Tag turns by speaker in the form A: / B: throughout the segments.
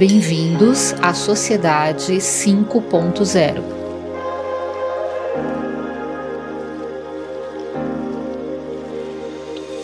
A: Bem-vindos à Sociedade 5.0.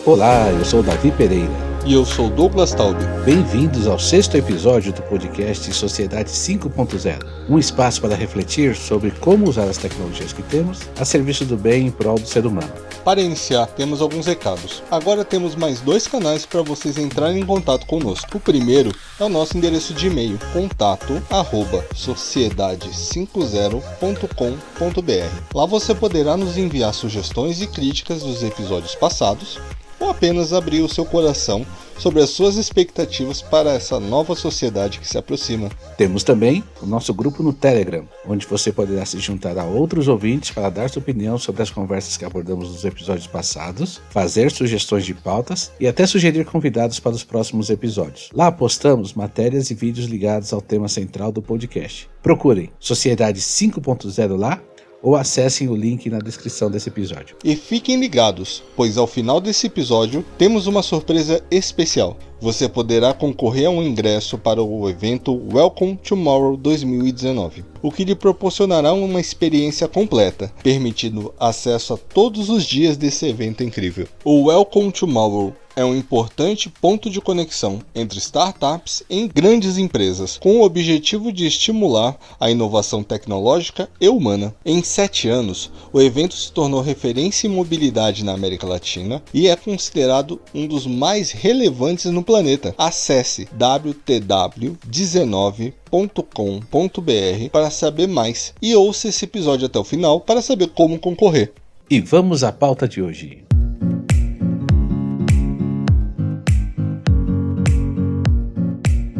B: Olá, eu sou Davi Pereira.
C: E eu sou Douglas Taube.
B: Bem-vindos ao 6º episódio do podcast Sociedade 5.0, um espaço para refletir sobre como usar as tecnologias que temos a serviço do bem em prol do ser humano.
C: Para iniciar, temos alguns recados. Agora temos mais 2 canais para vocês entrarem em contato conosco. O primeiro é o nosso endereço de e-mail, contato@sociedade50.com.br. Lá você poderá nos enviar sugestões e críticas dos episódios passados, ou apenas abrir o seu coração sobre as suas expectativas para essa nova sociedade que se aproxima.
B: Temos também o nosso grupo no Telegram, onde você poderá se juntar a outros ouvintes para dar sua opinião sobre as conversas que abordamos nos episódios passados, fazer sugestões de pautas e até sugerir convidados para os próximos episódios. Lá postamos matérias e vídeos ligados ao tema central do podcast. Procurem Sociedade 5.0 lá, ou acessem o link na descrição desse episódio.
C: E fiquem ligados, pois ao final desse episódio temos uma surpresa especial. Você poderá concorrer a um ingresso para o evento Welcome Tomorrow 2019, o que lhe proporcionará uma experiência completa, permitindo acesso a todos os dias desse evento incrível. O Welcome Tomorrow é um importante ponto de conexão entre startups e grandes empresas, com o objetivo de estimular a inovação tecnológica e humana. Em 7 anos, o evento se tornou referência em mobilidade na América Latina e é considerado um dos mais relevantes no planeta. Acesse wtw19.com.br para saber mais e ouça esse episódio até o final para saber como concorrer.
B: E vamos à pauta de hoje.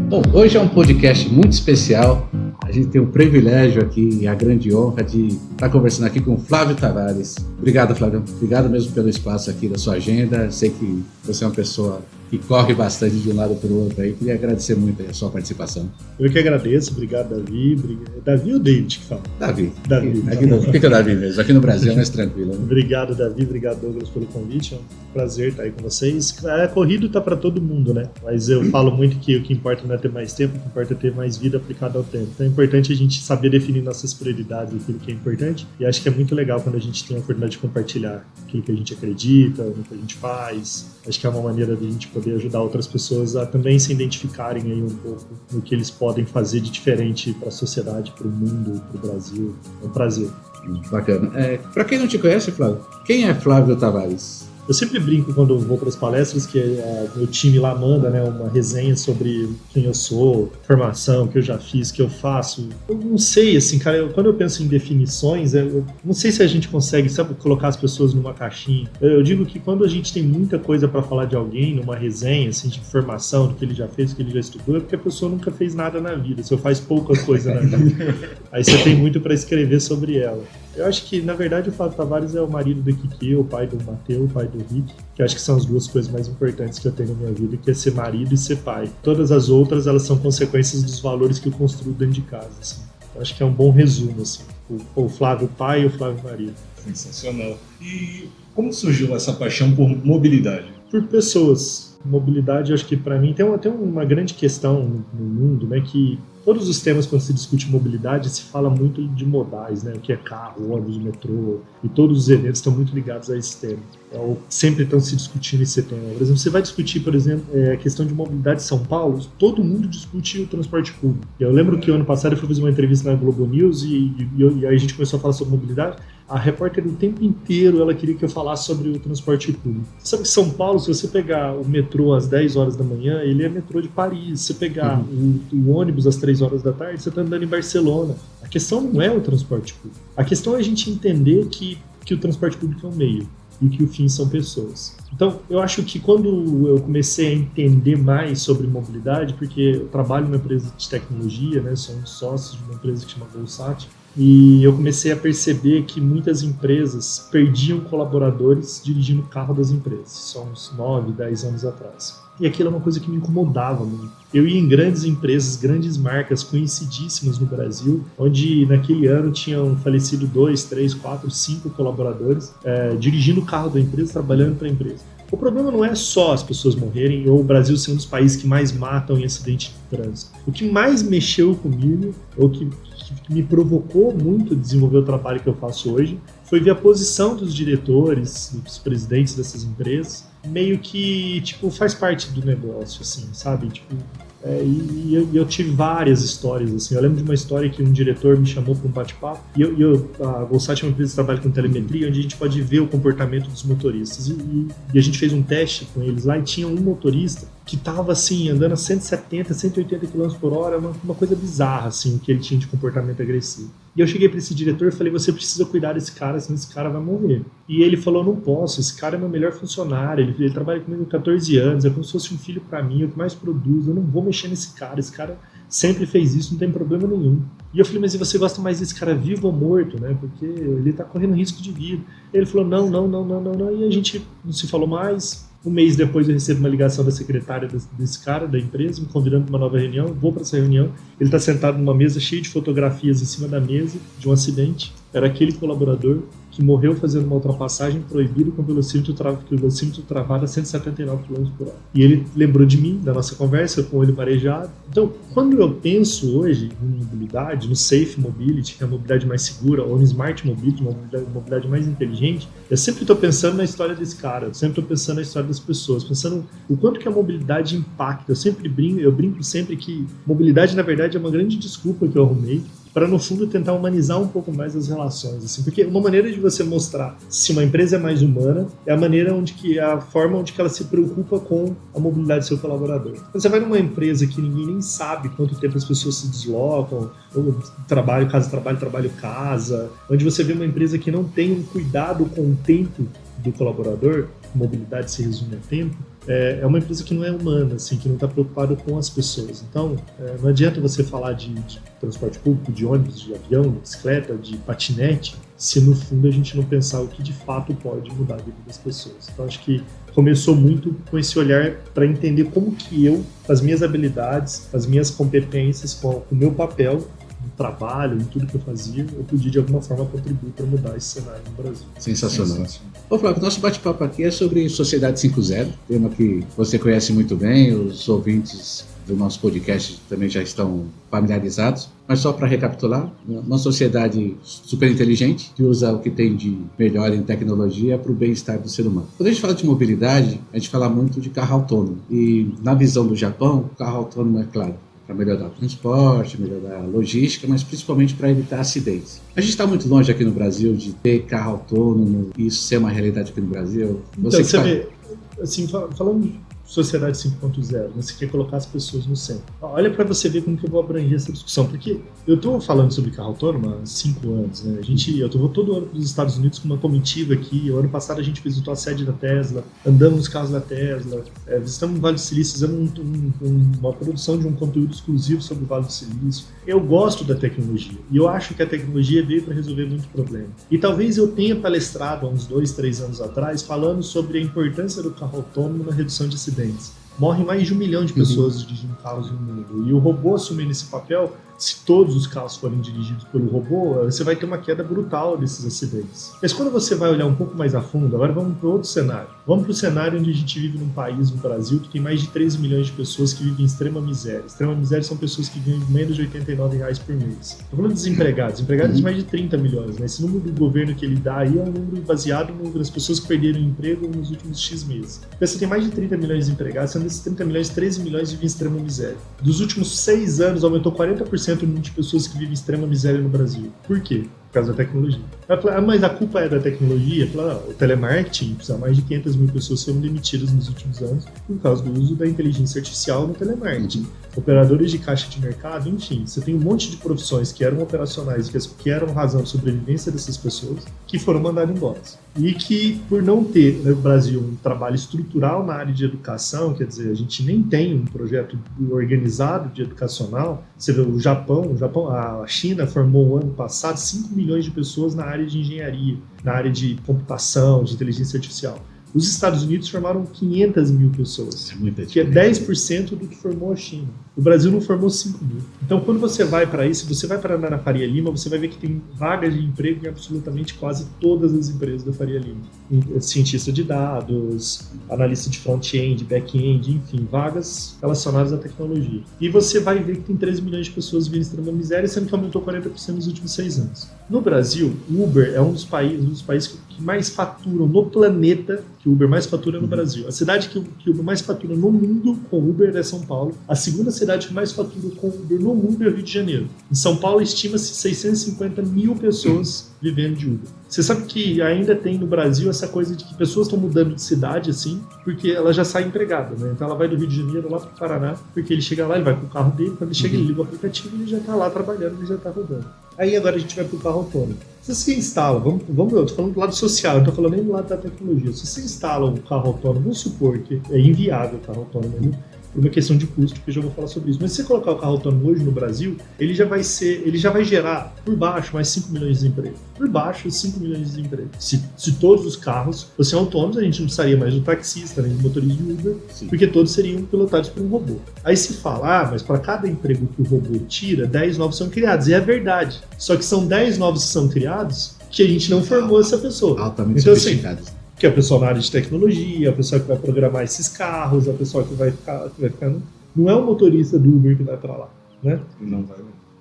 B: Bom, hoje é um podcast muito especial. A gente tem o privilégio aqui e a grande honra de estar conversando aqui com o Flávio Tavares. Obrigado, Flávio. Obrigado mesmo pelo espaço aqui da sua agenda. Sei que você é uma pessoa que corre bastante de um lado para o outro aí. Queria agradecer muito a sua participação.
D: Eu que agradeço. Obrigado, Davi. Davi ou David que fala?
B: Davi.
D: Davi.
B: Fica o Davi mesmo. Aqui no Brasil é mais tranquilo. Né?
D: Obrigado, Davi. Obrigado, Douglas, pelo convite. É um prazer estar aí com vocês. Corrido tá para todo mundo, né? Mas eu falo muito que o que importa não é ter mais tempo, o que importa é ter mais vida aplicada ao tempo. Então é importante a gente saber definir nossas prioridades, aquilo que é importante. E acho que é muito legal quando a gente tem a oportunidade de compartilhar aquilo que a gente acredita, no que a gente faz. Acho que é uma maneira de a gente poder ajudar outras pessoas a também se identificarem aí um pouco no que eles podem fazer de diferente para a sociedade, para o mundo, para o Brasil. É um prazer.
B: Bacana. Para quem não te conhece, Flávio, quem é Flávio Tavares?
D: Eu sempre brinco quando eu vou para as palestras que meu time lá manda, né, uma resenha sobre quem eu sou, formação, que eu já fiz, que eu faço. Eu não sei, assim, cara, quando eu penso em definições, eu não sei se a gente consegue, sabe, colocar as pessoas numa caixinha. Eu digo que quando a gente tem muita coisa para falar de alguém, numa resenha, assim, de formação, do que ele já fez, do que ele já estudou, é porque a pessoa nunca fez nada na vida, se eu faz pouca coisa na vida. Aí você tem muito para escrever sobre ela. Eu acho que, na verdade, o Flávio Tavares é o marido do Kiki, o pai do Mateu, o pai do Rick, que eu acho que são as 2 coisas mais importantes que eu tenho na minha vida, que é ser marido e ser pai. Todas as outras, elas são consequências dos valores que eu construo dentro de casa, assim. Eu acho que é um bom resumo, assim. O Flávio pai e o Flávio marido.
E: Sensacional. E como surgiu essa paixão por mobilidade?
D: Por pessoas. Mobilidade, eu acho que para mim tem uma grande questão no mundo, né, que todos os temas, quando se discute mobilidade, se fala muito de modais, né? O que é carro, ônibus, metrô, e todos os eventos estão muito ligados a esse tema. Sempre estão se discutindo esse tema. Por exemplo, você vai discutir, por exemplo, a questão de mobilidade em São Paulo, todo mundo discute o transporte público. Eu lembro que o ano passado eu fui fazer uma entrevista na Globo News e aí a gente começou a falar sobre mobilidade. A repórter o tempo inteiro ela queria que eu falasse sobre o transporte público. Você sabe que São Paulo, se você pegar o metrô às 10 horas da manhã, ele é metrô de Paris. Se você pegar o ônibus às 3 horas da tarde, você está andando em Barcelona. A questão não é o transporte público. A questão é a gente entender que o transporte público é um meio e que o fim são pessoas. Então, eu acho que quando eu comecei a entender mais sobre mobilidade, porque eu trabalho numa empresa de tecnologia, né, sou um sócio de uma empresa que chama Volsat, e eu comecei a perceber que muitas empresas perdiam colaboradores dirigindo o carro das empresas, só uns 9, 10 anos atrás. E aquilo é uma coisa que me incomodava muito. Eu ia em grandes empresas, grandes marcas conhecidíssimas no Brasil, onde naquele ano tinham falecido 2, 3, 4, 5 colaboradores dirigindo o carro da empresa, trabalhando para a empresa. O problema não é só as pessoas morrerem ou o Brasil ser um dos países que mais matam em acidente de trânsito. O que mais mexeu comigo, ou que me provocou muito a desenvolver o trabalho que eu faço hoje, foi ver a posição dos diretores, dos presidentes dessas empresas, meio que, tipo, faz parte do negócio, assim, sabe? Tipo, e eu tive várias histórias, assim. Eu lembro de uma história que um diretor me chamou para um bate-papo, a Golsat é uma empresa que trabalha com telemetria, onde a gente pode ver o comportamento dos motoristas. E a gente fez um teste com eles lá e tinha um motorista que estava, assim, andando a 170, 180 km por hora, uma coisa bizarra, assim, que ele tinha de comportamento agressivo. E eu cheguei para esse diretor e falei, você precisa cuidar desse cara, senão esse cara vai morrer. E ele falou, não posso, esse cara é meu melhor funcionário, ele trabalha comigo há 14 anos, é como se fosse um filho para mim, é o que mais produz, eu não vou mexer nesse cara, esse cara sempre fez isso, não tem problema nenhum. E eu falei, mas e você gosta mais desse cara vivo ou morto, né? Porque ele tá correndo risco de vida. Ele falou, não, e a gente não se falou mais. Um mês depois eu recebo uma ligação da secretária desse cara, da empresa, me convidando para uma nova reunião. Vou para essa reunião. Ele está sentado numa mesa cheia de fotografias em cima da mesa de um acidente. Era aquele colaborador que morreu fazendo uma ultrapassagem proibida com velocímetro travado a 179 km por hora. E ele lembrou de mim, da nossa conversa, com o olho marejado. Então, quando eu penso hoje em mobilidade, no Safe Mobility, que é a mobilidade mais segura, ou no Smart Mobility, uma mobilidade mais inteligente, eu sempre estou pensando na história desse cara, eu sempre estou pensando na história das pessoas, pensando o quanto que a mobilidade impacta. Eu brinco sempre que mobilidade, na verdade, é uma grande desculpa que eu arrumei para, no fundo, tentar humanizar um pouco mais as relações, assim, porque uma maneira de você mostrar se uma empresa é mais humana é a forma onde que ela se preocupa com a mobilidade do seu colaborador. Quando você vai numa empresa que ninguém nem sabe quanto tempo as pessoas se deslocam, ou trabalho, casa, onde você vê uma empresa que não tem um cuidado com o tempo do colaborador, mobilidade se resume a tempo, é uma empresa que não é humana, assim, que não está preocupada com as pessoas. Então, não adianta você falar de transporte público, de ônibus, de avião, de bicicleta, de patinete, se no fundo a gente não pensar o que de fato pode mudar a vida das pessoas. Então, acho que começou muito com esse olhar para entender como que eu, as minhas habilidades, as minhas competências, com o meu papel no trabalho, em tudo que eu fazia, eu podia de alguma forma contribuir para mudar esse cenário no Brasil.
B: Sensacional. Ô Flávio, nosso bate-papo aqui é sobre Sociedade 5.0, tema que você conhece muito bem, os ouvintes do nosso podcast também já estão familiarizados, mas só para recapitular, uma sociedade super inteligente que usa o que tem de melhor em tecnologia para o bem-estar do ser humano. Quando a gente fala de mobilidade, a gente fala muito de carro autônomo, e na visão do Japão, o carro autônomo é claro, para melhorar o transporte, melhorar a logística, mas principalmente para evitar acidentes. A gente está muito longe aqui no Brasil de ter carro autônomo e isso ser uma realidade aqui no Brasil.
D: Você vê, assim, falando de Sociedade 5.0, você quer colocar as pessoas no centro. Olha para você ver como que eu vou abranger essa discussão, porque eu estou falando sobre carro autônomo há 5 anos, né? Eu vou todo ano para os Estados Unidos com uma comitiva aqui. O ano passado a gente visitou a sede da Tesla, andamos nos carros da Tesla, visitamos o Vale do Silício, fizemos uma produção de um conteúdo exclusivo sobre o Vale do Silício. Eu gosto da tecnologia e eu acho que a tecnologia veio para resolver muito problema. E talvez eu tenha palestrado há uns 2, 3 anos atrás falando sobre a importância do carro autônomo na redução de acidentes. Morrem mais de 1 milhão de pessoas dirigindo carros no mundo. E o robô assumindo esse papel, se todos os carros forem dirigidos pelo robô, você vai ter uma queda brutal desses acidentes. Mas quando você vai olhar um pouco mais a fundo, agora vamos para outro cenário. Vamos para o cenário onde a gente vive num país, no Brasil, que tem mais de 13 milhões de pessoas que vivem em extrema miséria. Extrema miséria são pessoas que ganham menos de R$89 por mês. Estou falando de desempregados. Desempregados de mais de 30 milhões. Né? Esse número do governo que ele dá aí é um número baseado nas pessoas que perderam o emprego nos últimos X meses. Então você tem mais de 30 milhões de desempregados, sendo desses 30 milhões, 13 milhões vivem em extrema miséria. Dos últimos 6 anos, aumentou 40% o número de pessoas que vivem em extrema miséria no Brasil. Por quê? Por causa da tecnologia. Vai falar, mas a culpa é da tecnologia? Fala, o telemarketing, mais de 500 mil pessoas foram demitidas nos últimos anos por causa do uso da inteligência artificial no telemarketing. Operadores de caixa de mercado, enfim, você tem um monte de profissões que eram operacionais, que eram razão de sobrevivência dessas pessoas, que foram mandadas embora. E que, por não ter no Brasil um trabalho estrutural na área de educação, quer dizer, a gente nem tem um projeto organizado de educacional. Você vê o Japão, a China formou no ano passado 5 milhões de pessoas na área de engenharia, na área de computação, de inteligência artificial. Os Estados Unidos formaram 500 mil pessoas,
E: É muita
D: que é
E: diferença.
D: 10% do que formou a China. O Brasil não formou 5 mil. Então, quando você vai para isso, você vai para andar na Faria Lima, você vai ver que tem vagas de emprego em absolutamente quase todas as empresas da Faria Lima. Cientista de dados, analista de front-end, back-end, enfim, vagas relacionadas à tecnologia. E você vai ver que tem 13 milhões de pessoas vivendo em extrema miséria, sendo que aumentou 40% nos últimos 6 anos. No Brasil, o Uber é um dos países que mais faturam no planeta, que o Uber mais fatura no Brasil. A cidade que o Uber mais fatura no mundo com Uber é São Paulo. A segunda cidade que mais fatura com Uber no mundo é o Rio de Janeiro. Em São Paulo, estima-se 650 mil pessoas vivendo de Uber. Você sabe que ainda tem no Brasil essa coisa de que pessoas estão mudando de cidade, assim, porque ela já sai empregada, né? Então ela vai do Rio de Janeiro lá para o Paraná, porque ele chega lá, ele vai com o carro dele, quando ele chega, ele liga o aplicativo e ele já está lá trabalhando, ele já está rodando. Aí agora a gente vai para o carro autônomo. Se você instala, vamos eu tô falando do lado social, eu não tô falando nem do lado da tecnologia. Se você instala um carro autônomo, vamos supor que é inviável o carro autônomo, né? Por uma questão de custo, que eu já vou falar sobre isso. Mas se você colocar o carro autônomo hoje no Brasil, ele já vai gerar por baixo mais 5 milhões de empregos. Por baixo, 5 milhões de empregos. Se todos os carros fossem autônomos, a gente não precisaria mais do taxista, nem do motorista de Uber, porque todos seriam pilotados por um robô. Aí se fala, mas para cada emprego que o robô tira, 10 novos são criados. E é verdade. Só que são 10 novos que são criados que a gente não formou essa pessoa.
E: Altamente
D: então,
E: sofisticado.
D: Assim, que é a pessoa na área de tecnologia, a pessoa que vai programar esses carros, a pessoa que vai ficar não é o motorista do Uber que vai para lá, né?
E: Não vai.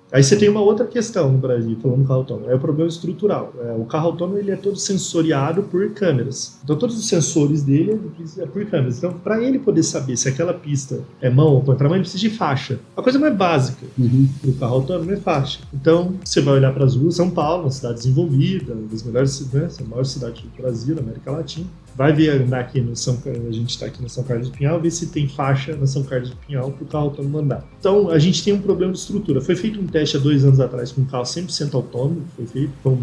D: Aí você tem uma outra questão no Brasil, falando do carro autônomo, é o problema estrutural. O carro autônomo ele é todo sensoriado por câmeras. Então todos os sensores dele é por câmeras. Então para ele poder saber se aquela pista é mão ou contramão, ele precisa de faixa. A coisa mais básica do carro autônomo é faixa. Então você vai olhar para as ruas, São Paulo, uma cidade desenvolvida, uma das melhores cidades, a maior cidade do Brasil, da América Latina. Vai ver andar aqui no a gente está aqui na São Carlos do Pinhal, ver se tem faixa na São Carlos do Pinhal para o carro autônomo andar. Então a gente tem um problema de estrutura. Foi feito um teste há 2 anos atrás com um carro 100% autônomo,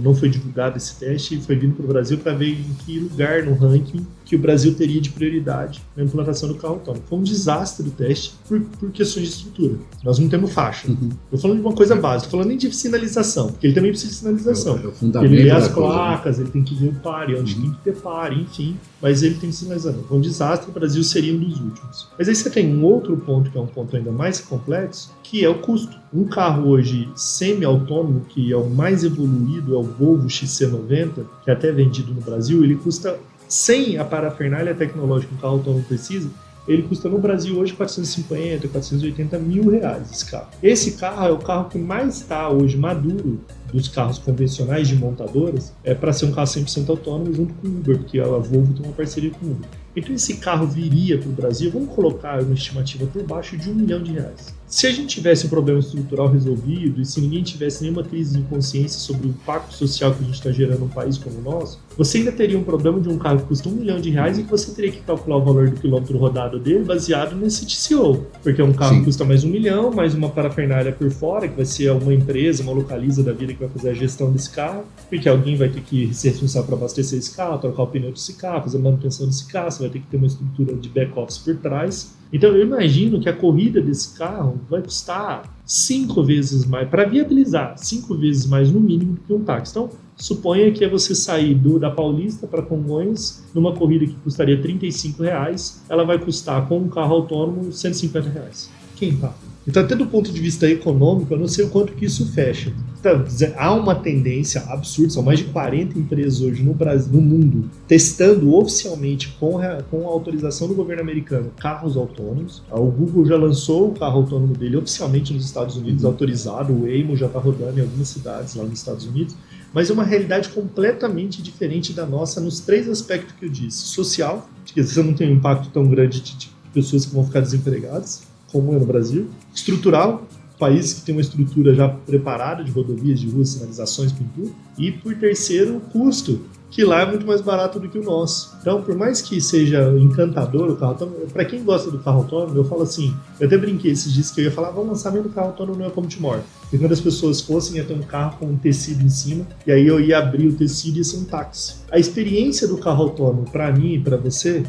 D: não foi divulgado esse teste e foi vindo para o Brasil para ver em que lugar no ranking que o Brasil teria de prioridade na implantação do carro autônomo. Foi um desastre o teste por questões de estrutura. Nós não temos faixa. Estou falando de uma coisa básica, estou falando nem de sinalização, porque ele também precisa de sinalização.
E: É o fundamento
D: ele lê as
E: da coisa,
D: placas, ele tem que ver o pare, onde tem que ter pare, enfim. Mas ele tem sinalização. Foi um desastre, o Brasil seria um dos últimos. Mas aí você tem um outro ponto, que é um ponto ainda mais complexo, que é o custo. Um carro hoje semi-autônomo, que é o mais evoluído, é o Volvo XC90, que é até vendido no Brasil, ele custa, sem a parafernália tecnológica que um carro autônomo precisa, ele custa no Brasil hoje 450, 480 mil reais esse carro. Esse carro é o carro que mais está hoje maduro dos carros convencionais de montadoras, para ser um carro 100% autônomo junto com o Uber, porque a Volvo tem uma parceria com o Uber. Então esse carro viria para o Brasil, vamos colocar uma estimativa por baixo de R$1 milhão. Se a gente tivesse um problema estrutural resolvido e se ninguém tivesse nenhuma crise de consciência sobre o impacto social que a gente está gerando num país como o nosso, você ainda teria um problema de um carro que custa R$1 milhão e que você teria que calcular o valor do quilômetro rodado dele baseado nesse TCO. Porque é um carro que custa mais R$1 milhão, mais uma parafernália por fora, que vai ser uma empresa, uma localiza da vida que vai fazer a gestão desse carro, porque alguém vai ter que ser responsável para abastecer esse carro, trocar o pneu desse carro, fazer a manutenção desse carro, você vai ter que ter uma estrutura de back-office por trás. Então eu imagino que a corrida desse carro vai custar 5 vezes mais, para viabilizar, 5 vezes mais no mínimo do que um táxi. Então suponha que é você sair da Paulista para Congonhas numa corrida que custaria R$35, ela vai custar com um carro autônomo R$150. Quem paga? Então, até do ponto de vista econômico, eu não sei o quanto que isso fecha. Então, há uma tendência absurda, são mais de 40 empresas hoje no Brasil, no mundo, testando oficialmente com a autorização do governo americano carros autônomos. O Google já lançou o carro autônomo dele oficialmente nos Estados Unidos, autorizado, o Waymo já está rodando em algumas cidades lá nos Estados Unidos, mas é uma realidade completamente diferente da nossa nos 3 aspectos que eu disse. Social, que você não tem um impacto tão grande de pessoas que vão ficar desempregadas, como é no Brasil. Estrutural, país que tem uma estrutura já preparada de rodovias, de ruas, sinalizações, pintura. E por terceiro, custo, que lá é muito mais barato do que o nosso. Então, por mais que seja encantador o carro autônomo, para quem gosta do carro autônomo, eu falo assim, eu até brinquei esses dias que eu ia falar, vamos lançar mesmo o carro autônomo no Welcome to More. E quando as pessoas fossem, ia ter um carro com um tecido em cima, e aí eu ia abrir o tecido e ia ser um táxi. A experiência do carro autônomo, para mim e para você,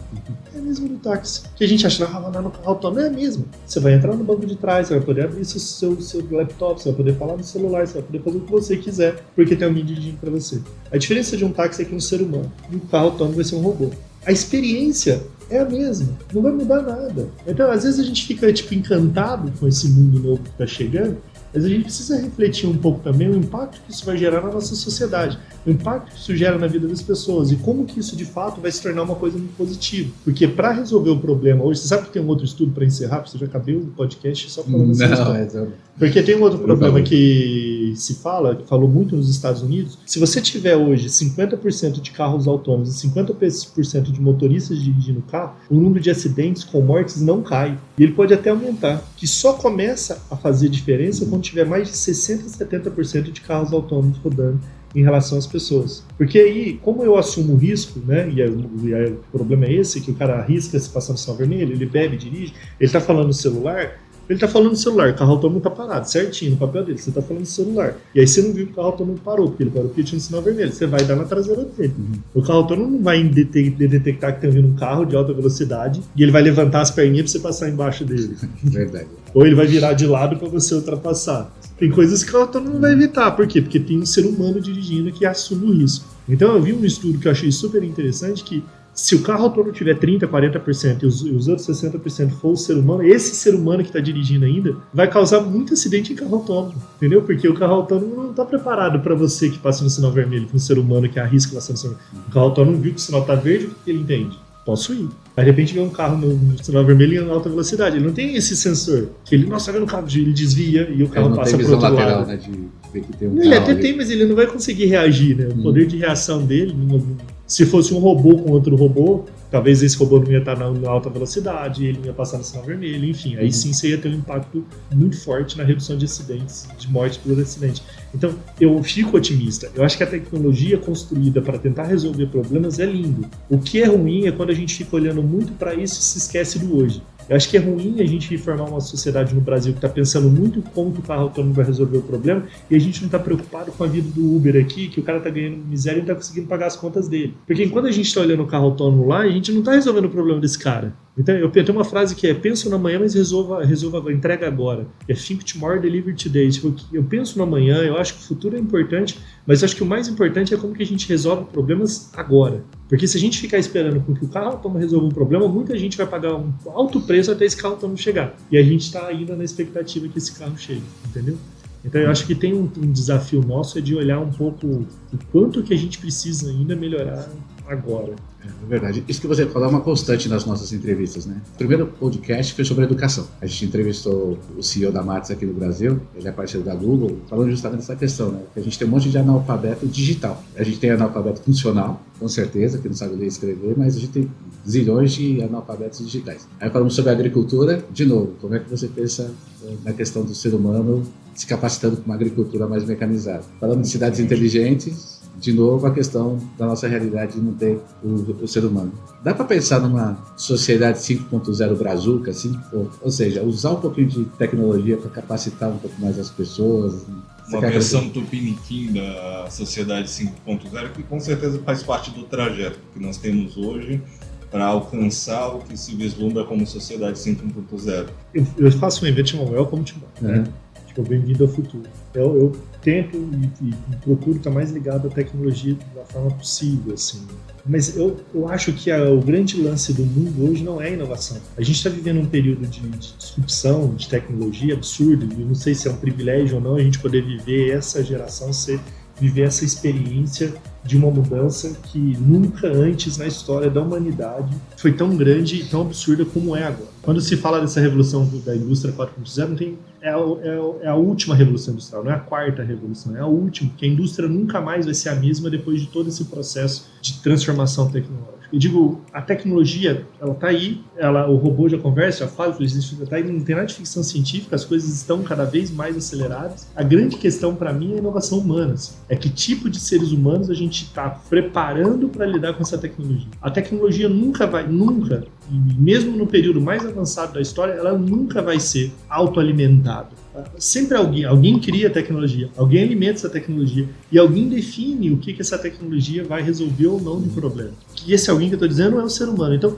D: é a mesma do táxi. Que a gente acha, não, no carro autônomo é a mesma. Você vai entrar no banco de trás, você vai poder abrir seu laptop, você vai poder falar no celular, você vai poder fazer o que você quiser, porque tem um medidinho para você. A diferença de um táxi é que é um ser humano, e o carro autônomo vai ser um robô. a experiência é a mesma, não vai mudar nada. Então, às vezes a gente fica encantado com esse mundo novo que está chegando, mas a gente precisa refletir um pouco também o impacto que isso vai gerar na nossa sociedade, o impacto que isso gera na vida das pessoas e como que isso de fato vai se tornar uma coisa muito positiva. Porque para resolver o problema hoje, você sabe que tem um outro estudo para encerrar, porque você já acabou o podcast só falando assim. Porque tem um outro problema que se falou muito nos Estados Unidos. Se você tiver hoje 50% de carros autônomos e 50% de motoristas dirigindo o carro, o número de acidentes com mortes não cai. E ele pode até aumentar, que só começa a fazer diferença quando tiver mais de 60% a 70% de carros autônomos rodando em relação às pessoas. Porque aí, como eu assumo o risco, né, e o problema é esse, que o cara arrisca se passar no sinal vermelho, ele bebe, dirige, ele tá falando no celular, o carro autônomo tá parado, certinho, no papel dele, você tá falando no celular. E aí você não viu que o carro autônomo parou, porque ele parou porque tinha um sinal vermelho, você vai dar na traseira dele. O carro autônomo não vai detectar que tem vindo um carro de alta velocidade e ele vai levantar as perninhas pra você passar embaixo dele.
B: Verdade.
D: Ou ele vai virar de lado pra você ultrapassar. Tem coisas que o carro autônomo não vai evitar. Por quê? Porque tem um ser humano dirigindo que assume o risco. Então eu vi um estudo que eu achei super interessante que se o carro autônomo tiver 30%, 40% e os outros 60% for o ser humano, esse ser humano que está dirigindo ainda vai causar muito acidente em carro autônomo, entendeu? Porque o carro autônomo não está preparado para você que passa no sinal vermelho, para um ser humano que arrisca passar no sinal vermelho. O carro autônomo viu que o sinal está verde, o que ele entende? Posso ir. Aí, de repente, vê um carro no sinal vermelho em alta velocidade. Ele não tem esse sensor. Que ele, nossa, tá vendo o carro, ele desvia e o carro passa para o outro
B: lateral,
D: lado.
B: Né, de ver que tem um
D: Ele
B: carro
D: até
B: ali.
D: tem, mas ele não vai conseguir reagir, né? O poder de reação dele, se fosse um robô com outro robô, talvez esse robô não ia estar na alta velocidade, ele não ia passar no sinal vermelho, enfim. Aí sim você ia ter um impacto muito forte na redução de acidentes, de morte por acidente. Então, eu fico otimista. Eu acho que a tecnologia construída para tentar resolver problemas é lindo. O que é ruim é quando a gente fica olhando muito para isso e se esquece do hoje. Eu acho que é ruim a gente formar uma sociedade no Brasil que está pensando muito como que o carro autônomo vai resolver o problema e a gente não está preocupado com a vida do Uber aqui, que o cara está ganhando miséria e não está conseguindo pagar as contas dele. Porque enquanto a gente está olhando o carro autônomo lá, a gente não está resolvendo o problema desse cara. Então, eu tenho uma frase que é: penso no amanhã, mas resolva agora, entrega agora. É think tomorrow, deliver today. Tipo, eu penso no amanhã, eu acho que o futuro é importante, mas eu acho que o mais importante é como que a gente resolve problemas agora. Porque se a gente ficar esperando com que o carro autônomo resolva um problema, muita gente vai pagar um alto preço até esse carro autônomo chegar. E a gente está ainda na expectativa que esse carro chegue, entendeu? Então eu acho que tem um desafio nosso é de olhar um pouco o quanto que a gente precisa ainda melhorar agora.
B: É verdade. Isso que você falou é uma constante nas nossas entrevistas, né? O primeiro podcast foi sobre educação. A gente entrevistou o CEO da Matis aqui no Brasil, ele é parceiro da Google, falando justamente dessa questão, né? Que a gente tem um monte de analfabeto digital. A gente tem analfabeto funcional, com certeza, que não sabe ler e escrever, mas a gente tem zilhões de analfabetos digitais. Aí falamos sobre agricultura, de novo, como é que você pensa na questão do ser humano se capacitando para uma agricultura mais mecanizada? Falando de cidades inteligentes, de novo a questão da nossa realidade de não ter o ser humano. Dá para pensar numa sociedade 5.0 brazuca, assim? Ou seja, usar um pouquinho de tecnologia para capacitar um pouco mais as pessoas?
E: Uma versão tupiniquim da sociedade 5.0 que com certeza faz parte do trajeto que nós temos hoje para alcançar o que se vislumbra como sociedade 5.0.
D: Eu faço um evento chamado Welcome to Mars, né? Tipo, bem-vindo ao futuro. Eu tento e procuro estar mais ligado à tecnologia da forma possível, assim. Mas eu acho que o grande lance do mundo hoje não é a inovação. A gente está vivendo um período de disrupção, de tecnologia absurdo, e não sei se é um privilégio ou não a gente poder viver essa geração, viver essa experiência de uma mudança que nunca antes na história da humanidade foi tão grande e tão absurda como é agora. Quando se fala dessa revolução da indústria 4.0, é a última revolução industrial, não é a quarta revolução, é a última, porque a indústria nunca mais vai ser a mesma depois de todo esse processo de transformação tecnológica. Eu digo, a tecnologia, ela está aí, o robô já conversa, já fala, está aí, não tem nada de ficção científica, as coisas estão cada vez mais aceleradas. A grande questão para mim é a inovação humana. Assim. É que tipo de seres humanos a gente está preparando para lidar com essa tecnologia. A tecnologia nunca, e mesmo no período mais avançado da história, ela nunca vai ser autoalimentada. Sempre alguém cria a tecnologia, alguém alimenta essa tecnologia e alguém define o que essa tecnologia vai resolver ou não de problema. E esse alguém que eu estou dizendo é o ser humano. Então,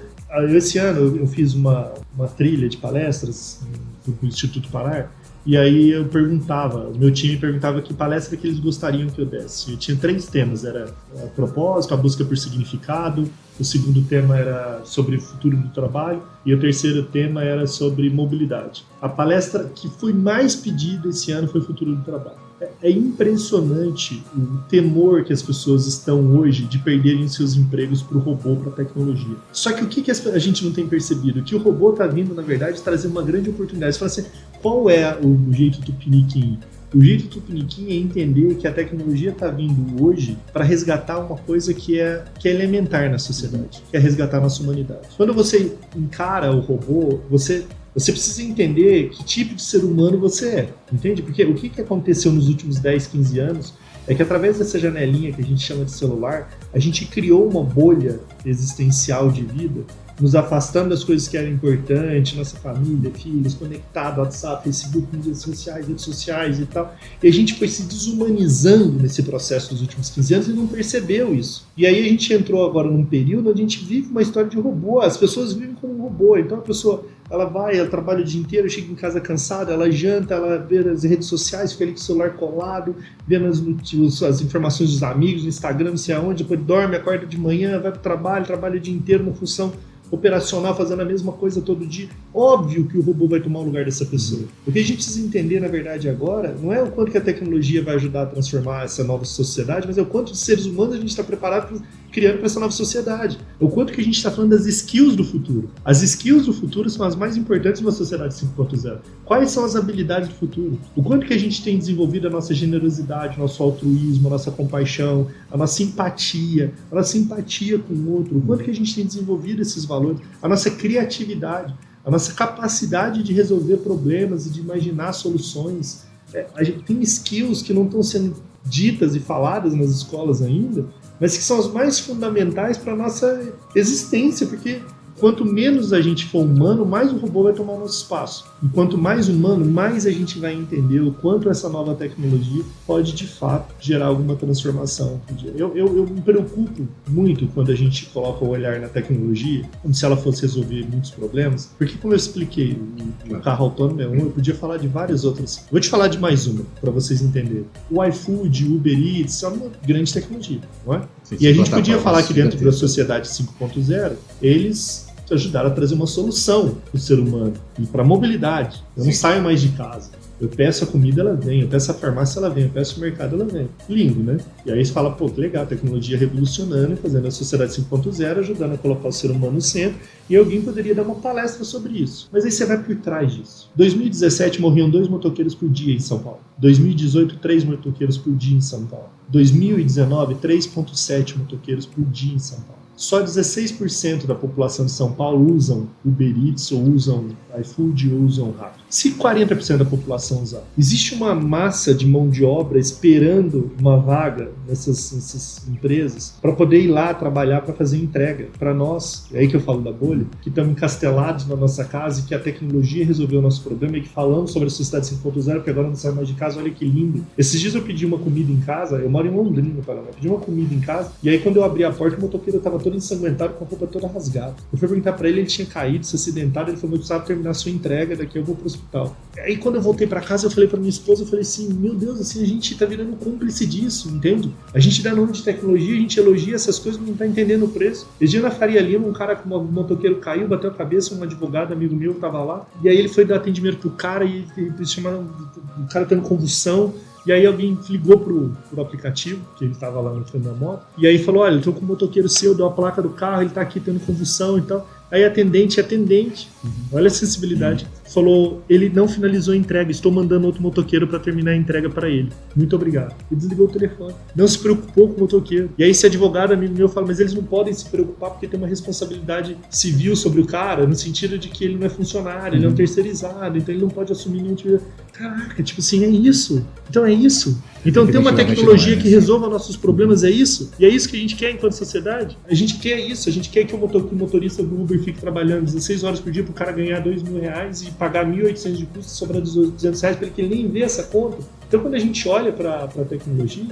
D: esse ano eu fiz uma trilha de palestras no Instituto Parar E aí eu perguntava, o meu time perguntava que palestra que eles gostariam que eu desse. Eu tinha 3 temas, era a propósito, a busca por significado, o segundo tema era sobre o futuro do trabalho e o terceiro tema era sobre mobilidade. A palestra que foi mais pedida esse ano foi o futuro do trabalho. É impressionante o temor que as pessoas estão hoje de perderem seus empregos para o robô, para a tecnologia. Só que o que a gente não tem percebido? Que o robô está vindo, na verdade, trazer uma grande oportunidade. Você fala assim, qual é o jeito tupiniquim? O jeito tupiniquim é entender que a tecnologia está vindo hoje para resgatar uma coisa que é elementar na sociedade, que é resgatar a nossa humanidade. Quando você encara o robô, você precisa entender que tipo de ser humano você é, entende? Porque o que aconteceu nos últimos 10, 15 anos é que através dessa janelinha que a gente chama de celular, a gente criou uma bolha existencial de vida, nos afastando das coisas que eram importantes, nossa família, filhos, conectado, WhatsApp, Facebook, mídias sociais, redes sociais e tal. E a gente foi se desumanizando nesse processo dos últimos 15 anos e não percebeu isso. E aí a gente entrou agora num período onde a gente vive uma história de robô, as pessoas vivem como um robô, então a pessoa ela trabalha o dia inteiro, chega em casa cansada, ela janta, ela vê as redes sociais, fica ali com o celular colado, vendo as informações dos amigos, no Instagram, não sei aonde, depois dorme, acorda de manhã, vai pro trabalho, trabalha o dia inteiro numa função operacional, fazendo a mesma coisa todo dia. Óbvio que o robô vai tomar o lugar dessa pessoa. O que a gente precisa entender, na verdade, agora, não é o quanto que a tecnologia vai ajudar a transformar essa nova sociedade, mas é o quanto de seres humanos a gente está preparado criando para essa nova sociedade. O quanto que a gente está falando das skills do futuro. As skills do futuro são as mais importantes numa sociedade 5.0. Quais são as habilidades do futuro? O quanto que a gente tem desenvolvido a nossa generosidade, nosso altruísmo, a nossa compaixão, a nossa empatia com o outro. O quanto que a gente tem desenvolvido esses valores, a nossa criatividade, a nossa capacidade de resolver problemas e de imaginar soluções. A gente tem skills que não estão sendo ditas e faladas nas escolas ainda, mas que são as mais fundamentais para a nossa existência, porque quanto menos a gente for humano, mais o robô vai tomar o nosso espaço. E quanto mais humano, mais a gente vai entender o quanto essa nova tecnologia pode, de fato, gerar alguma transformação. Eu me preocupo muito quando a gente coloca o olhar na tecnologia, como se ela fosse resolver muitos problemas, porque, como eu expliquei, o carro autônomo é um, eu podia falar de várias outras. Vou te falar de mais uma, para vocês entenderem. O iFood, o Uber Eats, é uma grande tecnologia, não é?
B: Sim,
D: e a gente podia falar que dentro da sociedade 5.0, eles ajudaram a trazer uma solução para o ser humano e para a mobilidade. Eu não saio mais de casa. Eu peço a comida, ela vem. Eu peço a farmácia, ela vem. Eu peço o mercado, ela vem. Lindo, né? E aí você fala, pô, que legal, a tecnologia revolucionando e fazendo a sociedade 5.0, ajudando a colocar o ser humano no centro. E alguém poderia dar uma palestra sobre isso. Mas aí você vai por trás disso. 2017 morriam 2 motoqueiros por dia em São Paulo. 2018, 3 motoqueiros por dia em São Paulo. 2019, 3,7 motoqueiros por dia em São Paulo. Só 16% da população de São Paulo usam Uber Eats, ou usam iFood, ou usam Rappi. Se 40% da população usar, existe uma massa de mão de obra esperando uma vaga nessas empresas para poder ir lá trabalhar para fazer entrega. Para nós, é aí que eu falo da bolha, que estamos encastelados na nossa casa e que a tecnologia resolveu o nosso problema e que falamos sobre a sociedade 5.0, porque agora não sai mais de casa, olha que lindo. Esses dias eu pedi uma comida em casa, eu moro em Londrina, Paraná, pedi uma comida em casa, e aí quando eu abri a porta, o motoqueiro estava todo ensanguentado, com a roupa toda rasgada. Eu fui perguntar para ele tinha caído, se acidentado, ele falou, eu precisava terminar a sua entrega, daqui eu vou pro hospital. Aí quando eu voltei para casa, eu falei para minha esposa, eu falei assim, meu Deus, assim, a gente tá virando cúmplice disso, entende? A gente dá nome de tecnologia, a gente elogia essas coisas, não tá entendendo o preço. Esse dia na Faria Lima, um cara com um motoqueiro caiu, bateu a cabeça, um advogado, amigo meu, tava lá, e aí ele foi dar atendimento pro cara e eles chamaram o cara tendo convulsão. E aí alguém ligou pro aplicativo, que ele estava lá no frente da moto, e aí falou, olha, eu tô com um motoqueiro seu, deu a placa do carro, ele tá aqui tendo convulsão e tal. Aí atendente, olha a sensibilidade, falou, ele não finalizou a entrega, estou mandando outro motoqueiro para terminar a entrega para ele. Muito obrigado. E desligou o telefone. Não se preocupou com o motoqueiro. E aí esse advogado, amigo meu, fala, mas eles não podem se preocupar porque tem uma responsabilidade civil sobre o cara, no sentido de que ele não é funcionário, ele é um terceirizado, então ele não pode assumir nenhum tipo de... Caraca, tipo assim, é isso. Então é isso. Então ter uma tecnologia que resolva nossos problemas é isso. E é isso que a gente quer enquanto sociedade. A gente quer isso. A gente quer que o motorista do Uber fique trabalhando 16 horas por dia para o cara ganhar R$2.000 e pagar R$1.800 de custo e sobrar R$200 para ele que ele nem vê essa conta. Então, quando a gente olha para a tecnologia,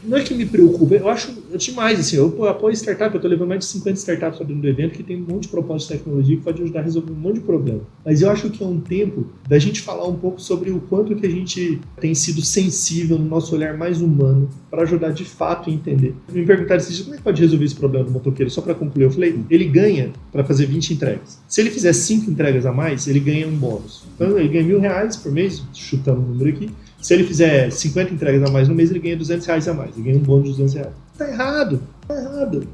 D: não é que me preocupa, eu acho demais, assim, eu apoio startup, eu estou levando mais de 50 startups para dentro do evento que tem um monte de propósito de tecnologia que pode ajudar a resolver um monte de problema. Mas eu acho que é um tempo da gente falar um pouco sobre o quanto que a gente tem sido sensível no nosso olhar mais humano para ajudar de fato a entender. Me perguntaram esses dias, como é que pode resolver esse problema do motoqueiro? Só para concluir, eu falei, ele ganha para fazer 20 entregas. Se ele fizer 5 entregas a mais, ele ganha um bônus. Então ele ganha R$1.000 por mês, chutando o número aqui. Se ele fizer 50 entregas a mais no mês, ele ganha R$200 a mais. Ele ganha um bônus de R$200. Tá errado.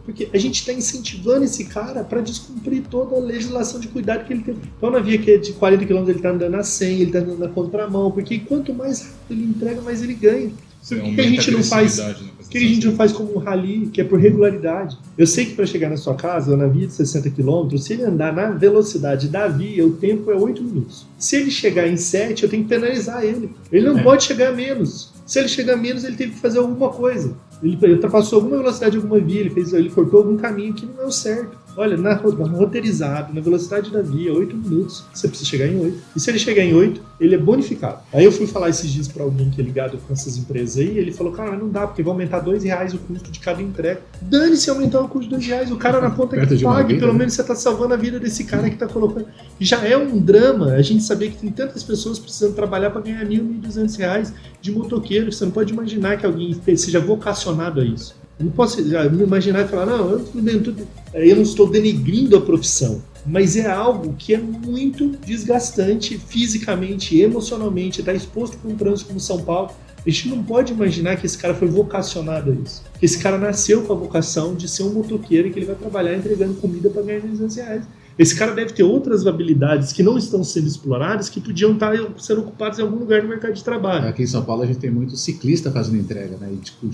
D: Porque a gente está incentivando esse cara para descumprir toda a legislação de cuidado que ele tem. Então, na via que é de 40 km, ele está andando a 100, ele está andando na contramão, porque quanto mais rápido ele entrega, mais ele ganha. Por que a gente não faz? Por que a gente não faz como um rally, que é por regularidade? Eu sei que para chegar na sua casa, na via de 60 km, se ele andar na velocidade da via, o tempo é 8 minutos. Se ele chegar em 7, eu tenho que penalizar ele. Ele não pode chegar a menos. Se ele chegar a menos, ele teve que fazer alguma coisa. Ele ultrapassou alguma velocidade de alguma via, ele cortou algum caminho que não é o certo. Olha, roteirizado, na velocidade da via, 8 minutos, você precisa chegar em 8. E se ele chegar em 8, ele é bonificado. Aí eu fui falar esses dias para alguém que é ligado com essas empresas aí, e ele falou, cara, não dá, porque vai aumentar R$2 o custo de cada entrega. Dane-se aumentar o custo de R$2, o cara na ponta que pague, pelo menos você está salvando a vida desse cara que está colocando. E já é um drama a gente saber que tem tantas pessoas precisando trabalhar para ganhar R$1.000, R$1.200 de motoqueiro. Você não pode imaginar que alguém seja vocacionado a isso. Eu não posso imaginar e falar, não, eu não estou denegrindo a profissão, mas é algo que é muito desgastante fisicamente, emocionalmente, estar exposto para um trânsito como São Paulo. A gente não pode imaginar que esse cara foi vocacionado a isso. Que esse cara nasceu com a vocação de ser um motoqueiro e que ele vai trabalhar entregando comida para ganhar R$200. Esse cara deve ter outras habilidades que não estão sendo exploradas, que podiam estar sendo ocupadas em algum lugar no mercado de trabalho.
F: Aqui em São Paulo a gente tem muito ciclista fazendo entrega, né?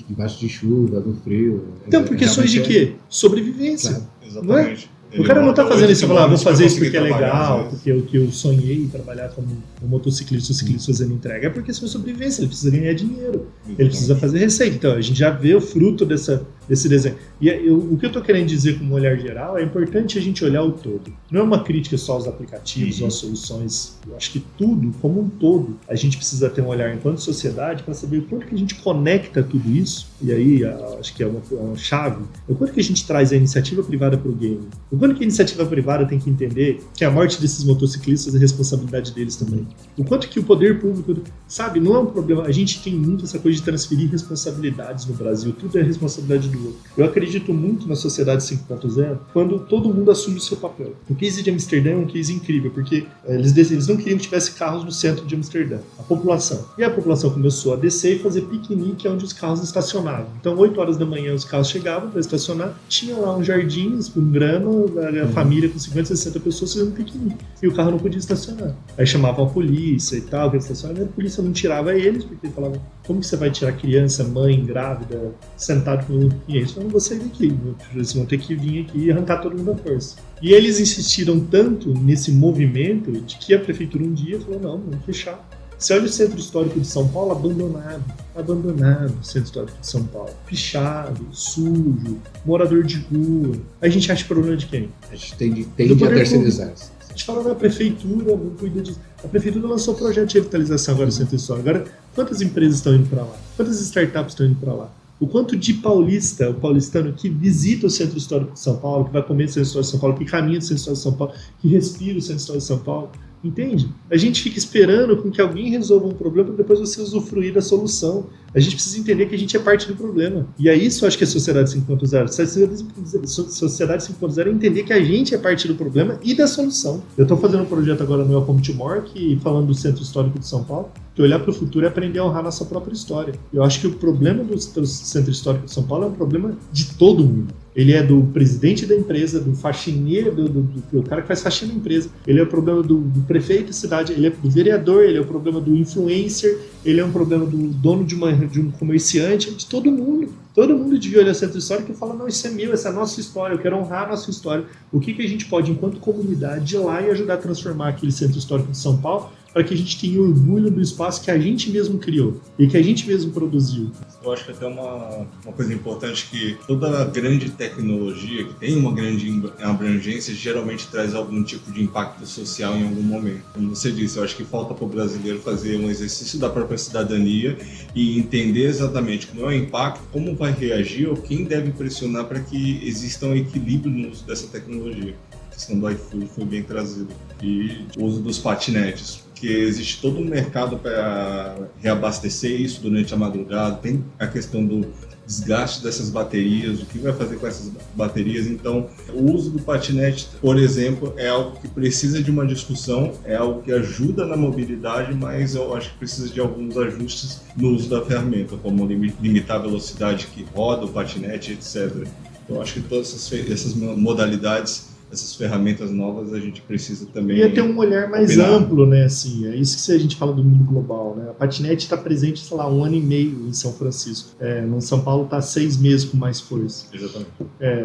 F: Debaixo de chuva, no frio.
D: Então, por questões de quê? Sobrevivência.
F: Claro.
E: Exatamente.
D: O cara não está fazendo isso e falar, vou fazer isso porque é
E: trabalhar,
D: legal, porque eu sonhei trabalhar como um motociclista, o ciclista fazendo entrega. É porque isso é sobrevivência, ele precisa ganhar dinheiro, ele precisa fazer receita. Então, a gente já vê o fruto desse desenho. E o que eu estou querendo dizer com um olhar geral, é importante a gente olhar o todo. Não é uma crítica só aos aplicativos ou às soluções. Eu acho que tudo, como um todo, a gente precisa ter um olhar enquanto sociedade para saber o quanto que a gente conecta tudo isso. E aí, acho que é uma chave. O quanto que a gente traz a iniciativa privada para o game. O quanto que a iniciativa privada tem que entender que a morte desses motociclistas é responsabilidade deles também. O quanto que o poder público, sabe, não é um problema. A gente tem muito essa coisa de transferir responsabilidades no Brasil. Tudo é responsabilidade do outro. Eu acredito muito na sociedade 5.0 quando todo mundo assume o seu papel. O case de Amsterdã é um case incrível, porque eles não queriam que tivesse carros no centro de Amsterdã. A população. E a população começou a descer e fazer piquenique onde os carros estacionavam. Então, 8 horas da manhã os carros chegavam para estacionar, tinha lá um jardim, um grama, a família com 50, 60 pessoas fazendo piquenique. E o carro não podia estacionar. Aí chamavam a polícia e tal, que estacionava, a polícia não tirava eles, porque falavam, como que você vai tirar criança, mãe, grávida, sentado com e eles falaram, não vou sair daqui, eles vão ter que vir aqui e arrancar todo mundo à força. E eles insistiram tanto nesse movimento de que a prefeitura um dia falou, não, vamos fechar. Você olha o centro histórico de São Paulo abandonado o centro histórico de São Paulo. Pichado, sujo, morador de rua. A gente acha problema de quem?
F: A gente tende a terceirizar.
D: A gente fala da prefeitura, não cuida disso. A prefeitura lançou um projeto de revitalização agora no centro histórico. Agora, quantas empresas estão indo para lá? Quantas startups estão indo para lá? O quanto de o paulistano que visita o centro histórico de São Paulo, que vai comer no centro histórico de São Paulo, que caminha no centro histórico de São Paulo, que respira o centro histórico de São Paulo. Entende? A gente fica esperando com que alguém resolva um problema para depois você usufruir da solução. A gente precisa entender que a gente é parte do problema. E é isso, eu acho que é a Sociedade 5.0. Sociedade 5.0 é entender que a gente é parte do problema e da solução. Eu estou fazendo um projeto agora no Welcome to More, falando do Centro Histórico de São Paulo, que olhar para o futuro é aprender a honrar nossa própria história. Eu acho que o problema do Centro Histórico de São Paulo é um problema de todo mundo. Ele é do presidente da empresa, do faxineiro, do cara que faz faxina na empresa. Ele é o problema do prefeito da cidade, ele é do vereador, ele é o problema do influencer, ele é um problema do dono de um comerciante, de todo mundo. Todo mundo devia olhar o centro histórico e falar, não, isso é meu, essa é a nossa história, eu quero honrar a nossa história. O que a gente pode, enquanto comunidade, ir lá e ajudar a transformar aquele centro histórico de São Paulo para que a gente tenha orgulho do espaço que a gente mesmo criou e que a gente mesmo produziu.
E: Eu acho que até uma coisa importante que toda grande tecnologia que tem uma grande abrangência geralmente traz algum tipo de impacto social em algum momento. Como você disse, eu acho que falta para o brasileiro fazer um exercício da própria cidadania e entender exatamente como é o impacto, como vai reagir ou quem deve pressionar para que exista um equilíbrio no uso dessa tecnologia. A questão do iFood foi bem trazido. E o uso dos patinetes. Porque existe todo um mercado para reabastecer isso durante a madrugada, tem a questão do desgaste dessas baterias, o que vai fazer com essas baterias. Então, o uso do patinete, por exemplo, é algo que precisa de uma discussão, é algo que ajuda na mobilidade, mas eu acho que precisa de alguns ajustes no uso da ferramenta, como limitar a velocidade que roda o patinete, etc. Eu acho que todas essas modalidades, essas ferramentas novas, a gente precisa também...
D: Ia ter um olhar mais amplo, né? Assim, é isso que a gente fala do mundo global, né? A patinete está presente, sei lá, 1 ano e meio em São Francisco. No São Paulo está 6 meses com mais força.
E: Exatamente.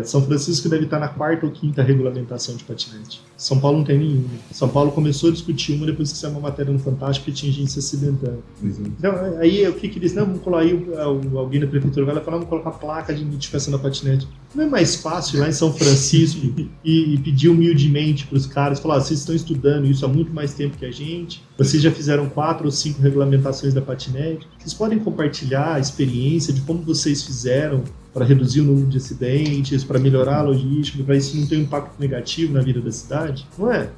D: São Francisco deve estar na 4ª ou 5ª regulamentação de patinete. São Paulo não tem nenhuma. São Paulo começou a discutir uma depois que saiu uma matéria no Fantástico que tinha gente se acidentando. Então, aí o que eles... Não, vamos colar aí, alguém da prefeitura vai lá falar, vamos colocar placa de identificação da patinete. Não é mais fácil ir lá em São Francisco e pedir humildemente para os caras, falar, vocês estão estudando isso há muito mais tempo que a gente, vocês já fizeram 4 ou 5 regulamentações da patinete, vocês podem compartilhar a experiência de como vocês fizeram para reduzir o número de acidentes, para melhorar a logística, para isso não ter um impacto negativo na vida da cidade, não é?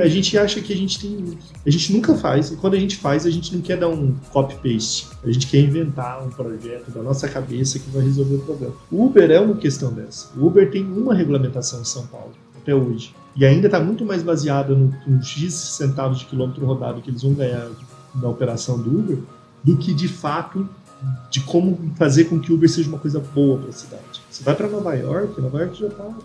D: A gente acha que a gente nunca faz, e quando a gente faz, a gente não quer dar um copy-paste, a gente quer inventar um projeto da nossa cabeça que vai resolver o problema. O Uber é uma questão dessa. O Uber tem uma regulamentação em São Paulo, até hoje, e ainda está muito mais baseada no X centavos de quilômetro rodado que eles vão ganhar na operação do Uber, do que de fato de como fazer com que o Uber seja uma coisa boa para a cidade. Você vai para Nova York já está, não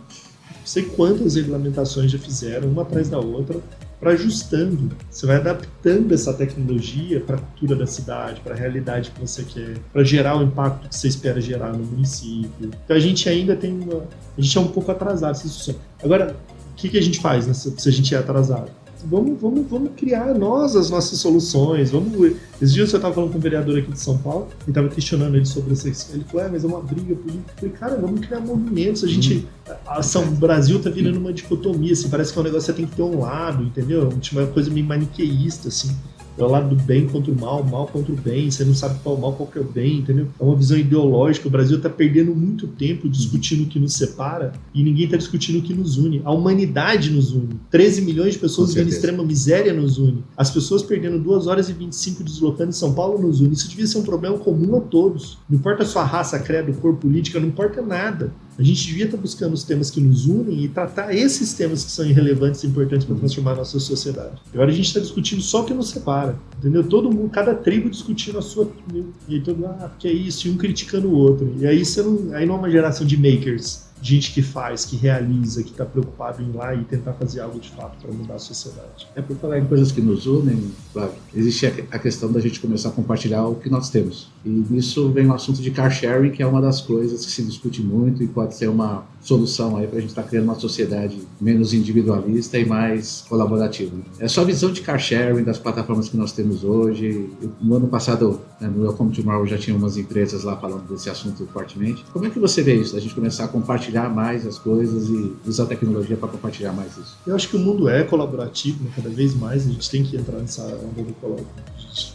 D: sei quantas regulamentações já fizeram, uma atrás da outra, para ajustando. Você vai adaptando essa tecnologia para a cultura da cidade, para a realidade que você quer, para gerar o impacto que você espera gerar no município. Então a gente ainda tem a gente é um pouco atrasado nessa discussão. Agora, o que a gente faz se a gente é atrasado? Vamos criar nós as nossas soluções. Esses dias eu estava falando com um vereador aqui de São Paulo e estava questionando ele sobre isso. Ele falou, mas é uma briga política. Eu falei, cara, vamos criar movimentos. O Brasil está virando uma dicotomia, assim, parece que é um negócio que você tem que ter um lado, entendeu? Uma coisa meio maniqueísta, assim. É o lado do bem contra o mal contra o bem, você não sabe qual é o mal, qual que é o bem, entendeu? É uma visão ideológica. O Brasil está perdendo muito tempo discutindo o que nos separa e ninguém está discutindo o que nos une. A humanidade nos une. 13 milhões de pessoas vivendo em extrema miséria nos une. As pessoas perdendo 2 horas e 25 deslocando em São Paulo nos une. Isso devia ser um problema comum a todos. Não importa a sua raça, credo, cor, política, não importa nada. A gente devia estar buscando os temas que nos unem e tratar esses temas que são irrelevantes e importantes para transformar a nossa sociedade. Agora a gente está discutindo só o que nos separa, entendeu? Todo mundo, cada tribo discutindo a sua... E aí todo mundo, porque é isso, e um criticando o outro. E aí aí não é uma geração de makers, gente que faz, que realiza, que está preocupado em ir lá e tentar fazer algo de fato para mudar a sociedade.
F: Por falar em coisas que nos unem, claro, existe a questão da gente começar a compartilhar o que nós temos. E nisso vem o assunto de car sharing, que é uma das coisas que se discute muito e pode ser uma solução aí para a gente estar criando uma sociedade menos individualista e mais colaborativa. É só a visão de car sharing, das plataformas que nós temos hoje. No ano passado, no Welcome Tomorrow, já tinha umas empresas lá falando desse assunto fortemente. Como é que você vê isso? A gente começar a compartilhar mais as coisas e usar a tecnologia para compartilhar mais isso?
D: Eu acho que o mundo é colaborativo, né? Cada vez mais a gente tem que entrar nessa onda do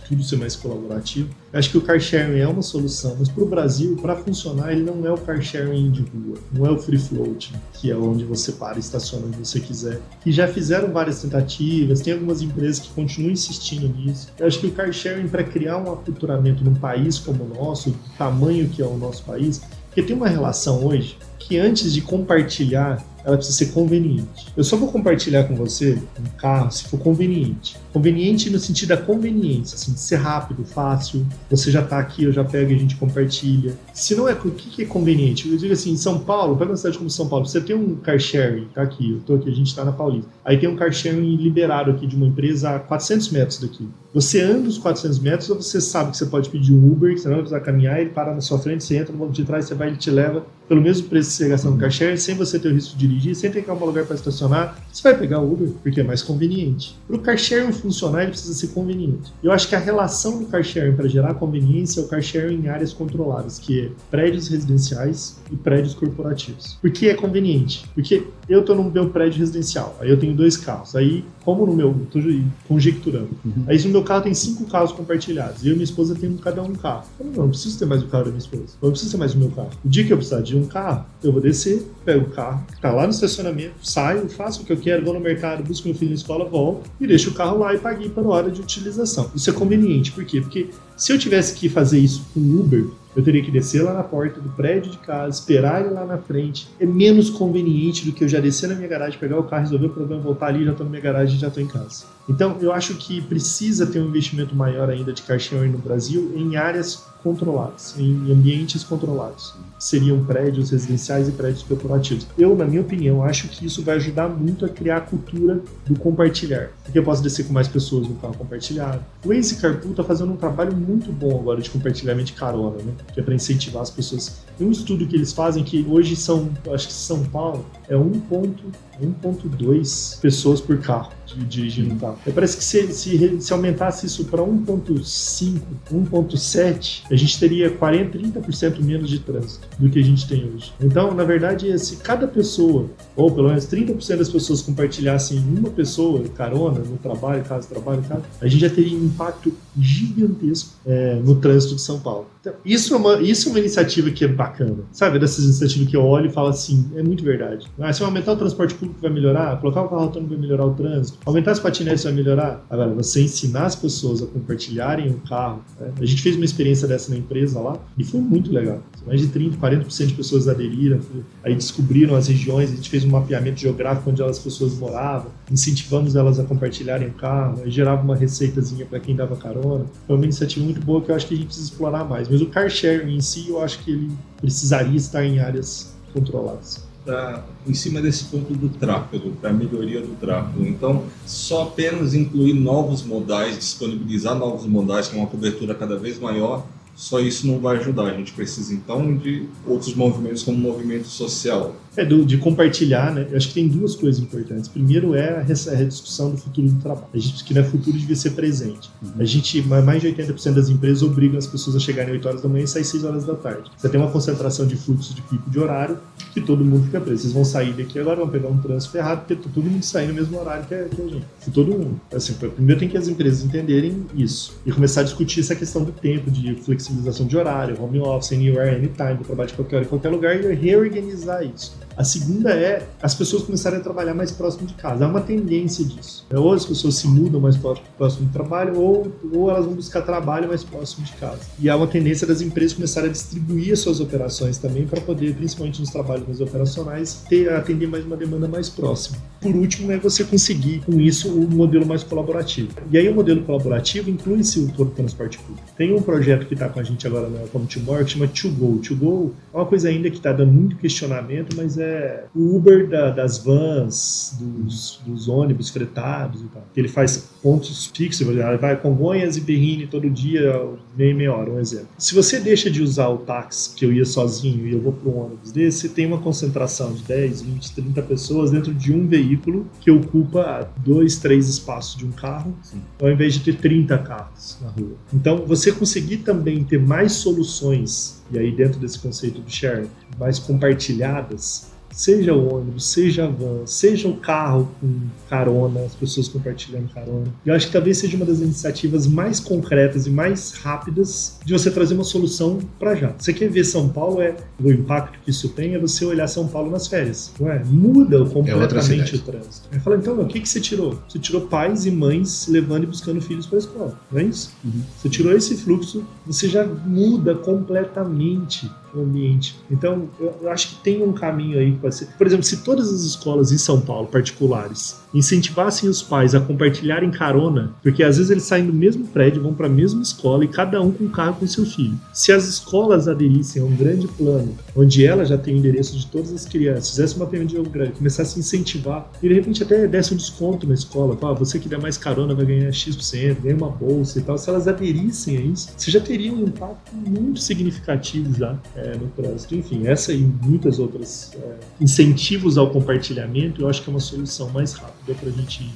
D: tudo ser mais colaborativo. Eu acho que o car sharing é uma solução, mas para o Brasil, para funcionar, ele não é o car sharing de rua, não é o free float, que é onde você para e estaciona onde você quiser. E já fizeram várias tentativas, tem algumas empresas que continuam insistindo nisso. Eu acho que o car sharing, para criar um aculturamento num país como o nosso, do tamanho que é o nosso país, porque tem uma relação hoje que antes de compartilhar, ela precisa ser conveniente. Eu só vou compartilhar com você um carro se for conveniente. Conveniente no sentido da conveniência, assim, de ser rápido, fácil. Você já está aqui, eu já pego e a gente compartilha. Se não é, o que é conveniente? Eu digo assim, em São Paulo, pega uma cidade como São Paulo, você tem um car sharing, tá aqui, eu tô aqui, a gente está na Paulista. Aí tem um car sharing liberado aqui de uma empresa a 400 metros daqui. Você anda os 400 metros, ou você sabe que você pode pedir um Uber, que você não vai precisar caminhar, ele para na sua frente, você entra no banco de trás, você vai, ele te leva pelo mesmo preço que você gastar no car sharing, sem você ter o risco de dirigir, sem ter que ir para um lugar para estacionar. Você vai pegar o Uber, porque é mais conveniente. Para o car sharing funcionar, ele precisa ser conveniente. Eu acho que a relação do car sharing para gerar conveniência é o car sharing em áreas controladas, que é prédios residenciais e prédios corporativos. Por que é conveniente? Porque eu estou no meu prédio residencial, aí eu tenho 2 carros, aí como no meu, estou conjecturando, aí no meu carro tem 5 carros compartilhados, e eu e minha esposa temos cada um carro. Eu não preciso ter mais o carro da minha esposa, eu não preciso ter mais o meu carro. O dia que eu precisar de um carro, eu vou descer, pego o carro, que está lá no estacionamento, saio, faço o que eu quero, vou no mercado, busco meu filho na escola, volto e deixo o carro lá e paguei para hora de utilização. Isso é conveniente, por quê? Porque se eu tivesse que fazer isso com Uber, eu teria que descer lá na porta do prédio de casa, esperar ele lá na frente. É menos conveniente do que eu já descer na minha garagem, pegar o carro, resolver o problema, voltar ali, já estou na minha garagem e já estou em casa. Então, eu acho que precisa ter um investimento maior ainda de car sharing no Brasil em áreas controladas, em ambientes controlados. Seriam prédios residenciais e prédios corporativos. Eu, na minha opinião, acho que isso vai ajudar muito a criar a cultura do compartilhar. Porque eu posso descer com mais pessoas no carro compartilhado. O Waze Carpool está fazendo um trabalho muito bom agora de compartilhamento de carona, né? Que é para incentivar as pessoas. Tem um estudo que eles fazem que hoje acho que São Paulo é 1.2 pessoas por carro dirigindo um carro. Parece que se aumentasse isso para 1.5, 1.7, a gente teria 30% menos de trânsito do que a gente tem hoje. Então, na verdade, se cada pessoa, ou pelo menos 30% das pessoas compartilhassem uma pessoa carona no trabalho, casa, a gente já teria um impacto gigantesco no trânsito de São Paulo. Então, isso é uma iniciativa que é bacana. Sabe, dessas iniciativas que eu olho e falo assim, é muito verdade. Se eu aumentar o transporte público vai melhorar, colocar o carro autônomo vai melhorar o trânsito, aumentar as patinetes vai melhorar. Agora, você ensinar as pessoas a compartilharem o carro, né? A gente fez uma experiência dessa na empresa lá e foi muito legal. Mais de 30%, 40% de pessoas aderiram, aí descobriram as regiões, a gente fez um mapeamento geográfico onde as pessoas moravam, incentivamos elas a compartilharem o carro, aí gerava uma receitazinha para quem dava carona. Foi uma iniciativa muito boa que eu acho que a gente precisa explorar mais. Mas o car sharing em si, eu acho que ele precisaria estar em áreas controladas.
E: Em cima desse ponto do tráfego, para a melhoria do tráfego. Então, só apenas incluir novos modais, disponibilizar novos modais com uma cobertura cada vez maior, só isso não vai ajudar. A gente precisa, então, de outros movimentos como o movimento social.
D: De compartilhar, né? Eu acho que tem 2 coisas importantes. Primeiro é a rediscussão do futuro do trabalho. A gente que não é futuro, devia ser presente. A gente, mais de 80% das empresas obrigam as pessoas a chegarem 8 horas da manhã e sair 6 horas da tarde. Você tem uma concentração de fluxo de pico de horário que todo mundo fica preso. Vocês vão sair daqui agora, vão pegar um trânsito ferrado, porque todo mundo sai no mesmo horário que a gente. Todo mundo. Assim, primeiro tem que as empresas entenderem isso e começar a discutir essa questão do tempo, de flexibilização de horário, home office, anywhere, anytime, trabalho de qualquer hora em qualquer lugar e reorganizar isso. A segunda é as pessoas começarem a trabalhar mais próximo de casa. Há uma tendência disso. Ou as pessoas se mudam mais próximo do trabalho, ou elas vão buscar trabalho mais próximo de casa. E há uma tendência das empresas começarem a distribuir as suas operações também para poder, principalmente nos trabalhos mais operacionais, atender mais uma demanda mais próxima. Por último, é você conseguir, com isso, um modelo mais colaborativo. E aí o modelo colaborativo inclui-se o transporte público. Tem um projeto que está com a gente agora na Welcome Tomorrow que chama To Go. To Go é uma coisa ainda que está dando muito questionamento, mas é o Uber das vans, dos ônibus fretados e tal. Ele faz pontos fixos, vai Congonhas e Berrini todo dia, meia hora, um exemplo. Se você deixa de usar o táxi, que eu ia sozinho e eu vou para um ônibus desse, você tem uma concentração de 10, 20, 30 pessoas dentro de um veículo que ocupa 2, 3 espaços de um carro, ao invés de ter 30 carros na rua. Então, você conseguir também ter mais soluções, e aí dentro desse conceito do sharing, mais compartilhadas, seja o ônibus, seja a van, seja o carro com carona, as pessoas compartilhando carona. Eu acho que talvez seja uma das iniciativas mais concretas e mais rápidas de você trazer uma solução para já. Você quer ver São Paulo, o impacto que isso tem é você olhar São Paulo nas férias, não é? Muda completamente o trânsito. Aí fala, então, o que você tirou? Você tirou pais e mães levando e buscando filhos para a escola, não é isso? Você tirou esse fluxo, você já muda completamente o ambiente. Então, eu acho que tem um caminho aí que pode ser. Por exemplo, se todas as escolas em São Paulo, particulares, incentivassem os pais a compartilharem carona, porque às vezes eles saem do mesmo prédio, vão para a mesma escola e cada um com um carro com seu filho. Se as escolas aderissem a um grande plano, onde ela já tem o endereço de todas as crianças, fizesse uma mapeamento geográfico, começasse a incentivar, e de repente até desse um desconto na escola, você que der mais carona vai ganhar X%, ganha uma bolsa e tal. Se elas aderissem a isso, você já teria um impacto muito significativo já no trânsito. Enfim, essa e muitas outras incentivos ao compartilhamento, eu acho que é uma solução mais rápida para a gente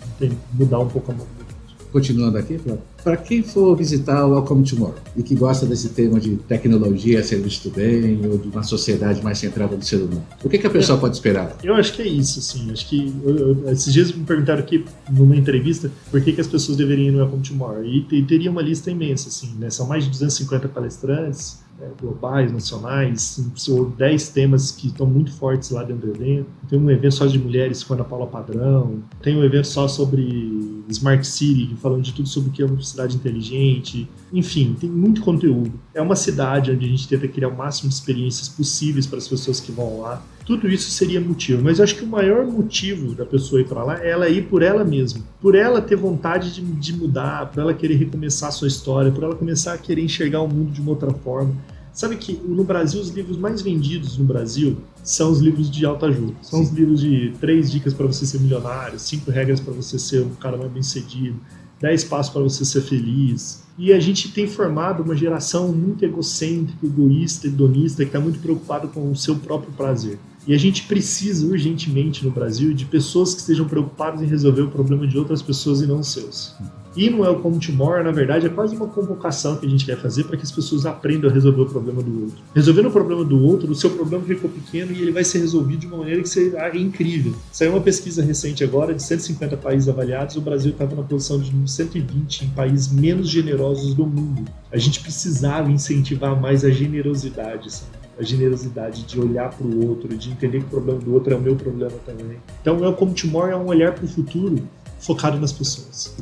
D: mudar um pouco a mobilidade.
F: continuando aqui, para quem for visitar o Welcome Tomorrow e que gosta desse tema de tecnologia a ser visto bem ou de uma sociedade mais centrada no ser humano, o que a pessoa pode esperar?
D: Eu acho que é isso, assim. Acho que esses dias me perguntaram aqui numa entrevista por que as pessoas deveriam ir no Welcome Tomorrow. E teria uma lista imensa, assim, né? São mais de 250 palestrantes, globais, nacionais, ou 10 temas que estão muito fortes lá dentro do evento. Tem um evento só de mulheres com a Ana Paula Padrão, tem um evento só sobre Smart City, falando de tudo sobre o que é uma cidade inteligente. Enfim, tem muito conteúdo. É uma cidade onde a gente tenta criar o máximo de experiências possíveis para as pessoas que vão lá. Tudo isso seria motivo, mas eu acho que o maior motivo da pessoa ir para lá é ela ir por ela mesma, por ela ter vontade de mudar, por ela querer recomeçar a sua história, por ela começar a querer enxergar o mundo de uma outra forma. Sabe que no Brasil, os livros mais vendidos no Brasil são os livros de autoajuda. São os livros de 3 dicas para você ser milionário, 5 regras para você ser um cara mais bem-sucedido, 10 passos para você ser feliz. E a gente tem formado uma geração muito egocêntrica, egoísta, hedonista, que está muito preocupado com o seu próprio prazer. E a gente precisa urgentemente no Brasil de pessoas que estejam preocupadas em resolver o problema de outras pessoas e não os seus. E no Welcome Tomorrow, na verdade, é quase uma convocação que a gente quer fazer para que as pessoas aprendam a resolver o problema do outro. Resolvendo o problema do outro, o seu problema ficou pequeno e ele vai ser resolvido de uma maneira que é incrível. Saiu uma pesquisa recente agora de 150 países avaliados, o Brasil estava na posição de 120 em países menos generosos do mundo. A gente precisava incentivar mais a generosidade, sabe? A generosidade de olhar para o outro, de entender que o problema do outro é o meu problema também. Então, o Welcome Tomorrow é um olhar para o futuro focado nas pessoas.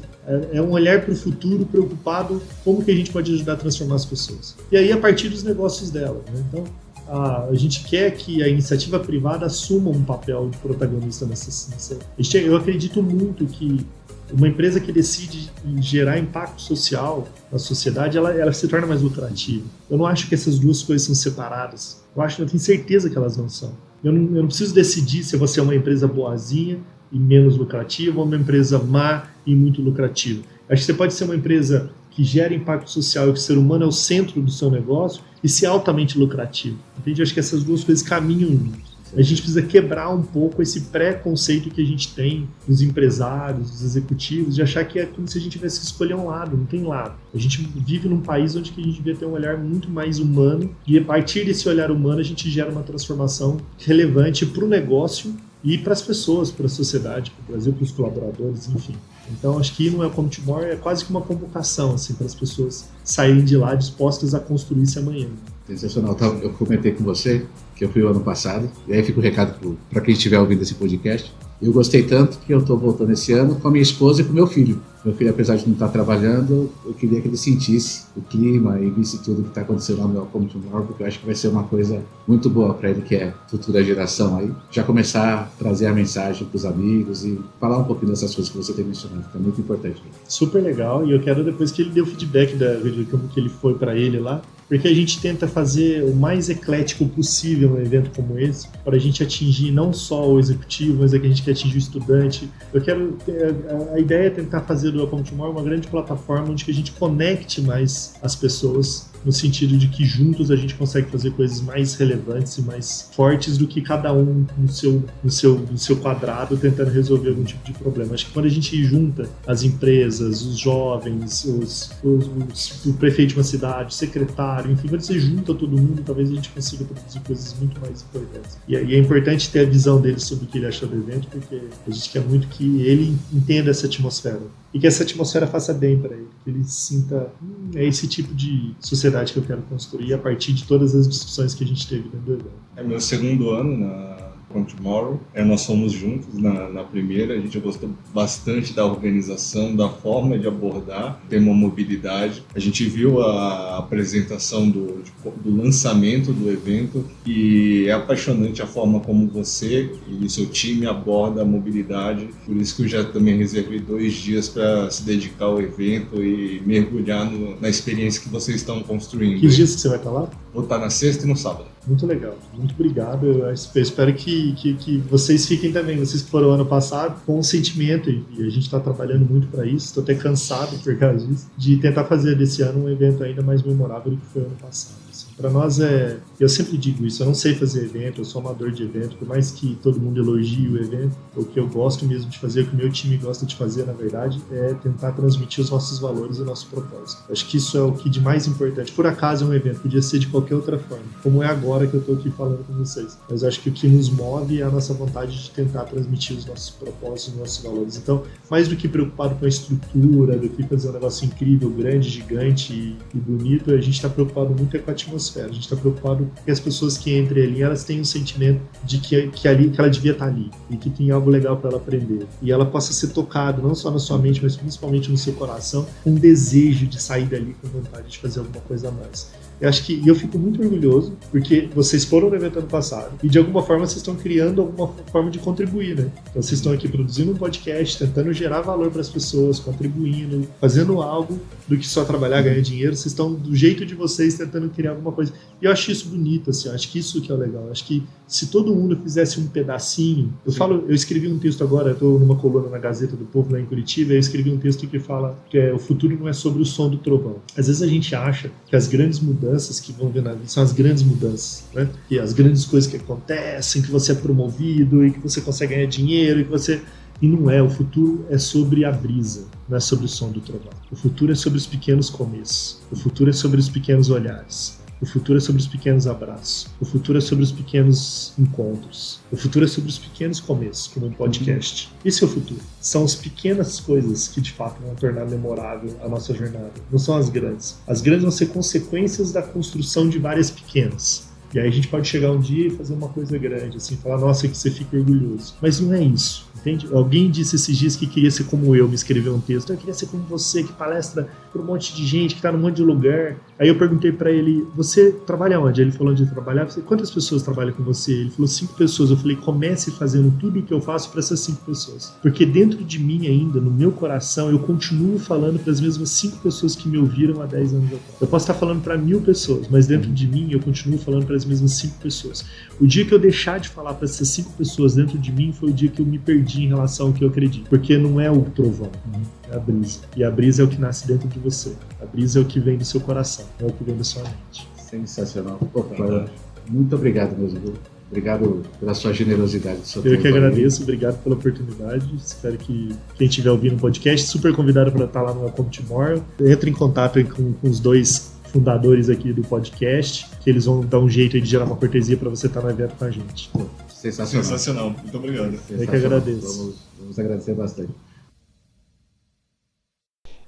D: É um olhar para o futuro preocupado como que a gente pode ajudar a transformar as pessoas. E aí, a partir dos negócios dela, né? Então, a gente quer que a iniciativa privada assuma um papel de protagonista nessa. Eu acredito muito que uma empresa que decide gerar impacto social na sociedade, ela se torna mais lucrativa. Eu não acho que essas duas coisas são separadas. Eu tenho certeza que elas não são. Eu não preciso decidir se você é uma empresa boazinha e menos lucrativa ou uma empresa má e muito lucrativa. Acho que você pode ser uma empresa que gera impacto social e que o ser humano é o centro do seu negócio e ser altamente lucrativo. Entende? Acho que essas duas coisas caminham juntas. A gente precisa quebrar um pouco esse pré-conceito que a gente tem dos empresários, dos executivos, de achar que é como se a gente tivesse que escolher um lado, não tem lado. A gente vive num país onde a gente devia ter um olhar muito mais humano e a partir desse olhar humano a gente gera uma transformação relevante para o negócio e para as pessoas, para a sociedade, para o Brasil, para os colaboradores, enfim. Então acho que ir no Welcome Tomorrow é quase que uma convocação assim, para as pessoas saírem de lá dispostas a construir esse amanhã.
F: Sensacional. Eu comentei com você que eu fui o ano passado, e aí fica o recado para quem estiver ouvindo esse podcast. Eu gostei tanto que eu estou voltando esse ano com a minha esposa e com o meu filho. Meu filho, apesar de não estar trabalhando, eu queria que ele sentisse o clima e visse tudo que está acontecendo lá no Welcome Tomorrow, porque eu acho que vai ser uma coisa muito boa para ele, que é futura geração aí. Já começar a trazer a mensagem para os amigos e falar um pouquinho dessas coisas que você tem mencionado, que é muito importante.
D: Super legal, e eu quero depois que ele dê o feedback de como que ele foi para ele lá, porque a gente tenta fazer o mais eclético possível num evento como esse, para a gente atingir não só o executivo, mas é que a gente quer atingir o estudante. A ideia é tentar fazer do Welcome Tomorrow uma grande plataforma onde que a gente conecte mais as pessoas, no sentido de que juntos a gente consegue fazer coisas mais relevantes e mais fortes do que cada um no seu quadrado tentando resolver algum tipo de problema. Acho que quando a gente junta as empresas, os jovens, o prefeito de uma cidade, o secretário, enfim, quando você junta todo mundo, talvez a gente consiga produzir coisas muito mais importantes. E é importante ter a visão dele sobre o que ele achou do evento, porque a gente quer muito que ele entenda essa atmosfera e que essa atmosfera faça bem para ele, que ele sinta é esse tipo de sociedade que eu quero construir a partir de todas as discussões que a gente teve dentro do evento.
E: É meu segundo ano na Welcome Tomorrow. Nós fomos juntos na primeira, a gente gostou bastante da organização, da forma de abordar o tema mobilidade. A gente viu a apresentação do lançamento do evento e é apaixonante a forma como você e o seu time aborda a mobilidade. Por isso que eu já também reservei 2 dias para se dedicar ao evento e mergulhar na experiência que vocês estão construindo.
D: Que dias que você vai estar lá?
E: Vou estar na sexta e no sábado.
D: Muito legal, muito obrigado. Eu espero que vocês fiquem também, vocês que foram ano passado, com o sentimento, e a gente está trabalhando muito para isso, estou até cansado por causa disso, de tentar fazer desse ano um evento ainda mais memorável do que foi ano passado. Assim. Para nós eu sempre digo isso, eu não sei fazer evento, eu sou amador de evento, por mais que todo mundo elogie o evento, o que eu gosto mesmo de fazer, o que o meu time gosta de fazer, na verdade, é tentar transmitir os nossos valores e o nosso propósito. Acho que isso é o que de mais importante. Por acaso é um evento, podia ser de qualquer outra forma, como é agora que eu estou aqui falando com vocês. Mas acho que o que nos move é a nossa vontade de tentar transmitir os nossos propósitos, os nossos valores. Então, mais do que preocupado com a estrutura, do que fazer um negócio incrível, grande, gigante e bonito, a gente está preocupado muito com a atmosfera. A gente está preocupado que as pessoas que entrem ali, elas tenham um sentimento de que ela devia estar ali e que tem algo legal para ela aprender. E ela possa ser tocada, não só na sua mente, mas principalmente no seu coração, com um desejo de sair dali com vontade de fazer alguma coisa a mais. Eu fico muito orgulhoso, porque vocês foram no evento ano passado e de alguma forma vocês estão criando alguma forma de contribuir, né? Então vocês estão aqui produzindo um podcast, tentando gerar valor para as pessoas, contribuindo, fazendo algo do que só trabalhar, ganhar dinheiro. Vocês estão do jeito de vocês tentando criar alguma coisa. E eu acho isso bonito, assim, eu acho que isso que é o legal. Eu acho que se todo mundo fizesse um pedacinho... Eu escrevi um texto agora, eu estou numa coluna na Gazeta do Povo lá em Curitiba, e eu escrevi um texto que fala que o futuro não é sobre o som do trovão. Às vezes a gente acha que as grandes mudanças que vão vir na vida são as grandes mudanças, né? E as grandes coisas que acontecem, que você é promovido e que você consegue ganhar dinheiro e não é. O futuro é sobre a brisa, não é sobre o som do trovão. O futuro é sobre os pequenos começos. O futuro é sobre os pequenos olhares. O futuro é sobre os pequenos abraços. O futuro é sobre os pequenos encontros. O futuro é sobre os pequenos começos, como um podcast. Esse é o futuro. São as pequenas coisas que, de fato, vão tornar memorável a nossa jornada. Não são as grandes. As grandes vão ser consequências da construção de várias pequenas. E aí a gente pode chegar um dia e fazer uma coisa grande, assim, falar, nossa, que você fica orgulhoso. Mas não é isso, entende? Alguém disse esses dias que queria ser como eu, me escreveu um texto. Eu queria ser como você, que palestra para um monte de gente, que tá num monte de lugar. Aí eu perguntei para ele, você trabalha onde? Ele falou onde ele trabalhava. Quantas pessoas trabalham com você? Ele falou 5 pessoas. Eu falei, comece fazendo tudo o que eu faço para essas 5 pessoas. Porque dentro de mim ainda, no meu coração, eu continuo falando para as mesmas 5 pessoas que me ouviram há 10 anos atrás. Eu posso estar falando para 1000 pessoas, mas dentro de mim eu continuo falando para as mesmas 5 pessoas. O dia que eu deixar de falar para essas 5 pessoas dentro de mim foi o dia que eu me perdi em relação ao que eu acredito. Porque não é o trovão, é a brisa. E a brisa é o que nasce dentro de você. A brisa é o que vem do seu coração, é o que vem da sua mente.
F: Sensacional. Pô, muito obrigado mesmo. Obrigado pela sua generosidade.
D: Eu que agradeço, obrigado pela oportunidade. Espero que quem estiver ouvindo o podcast, super convidado para estar lá no Welcome Tomorrow. Entre em contato com os 2 fundadores aqui do podcast, que eles vão dar um jeito aí de gerar uma cortesia para você estar no evento com a gente.
E: Sensacional. Muito obrigado.
D: Eu que agradeço.
F: Vamos agradecer bastante.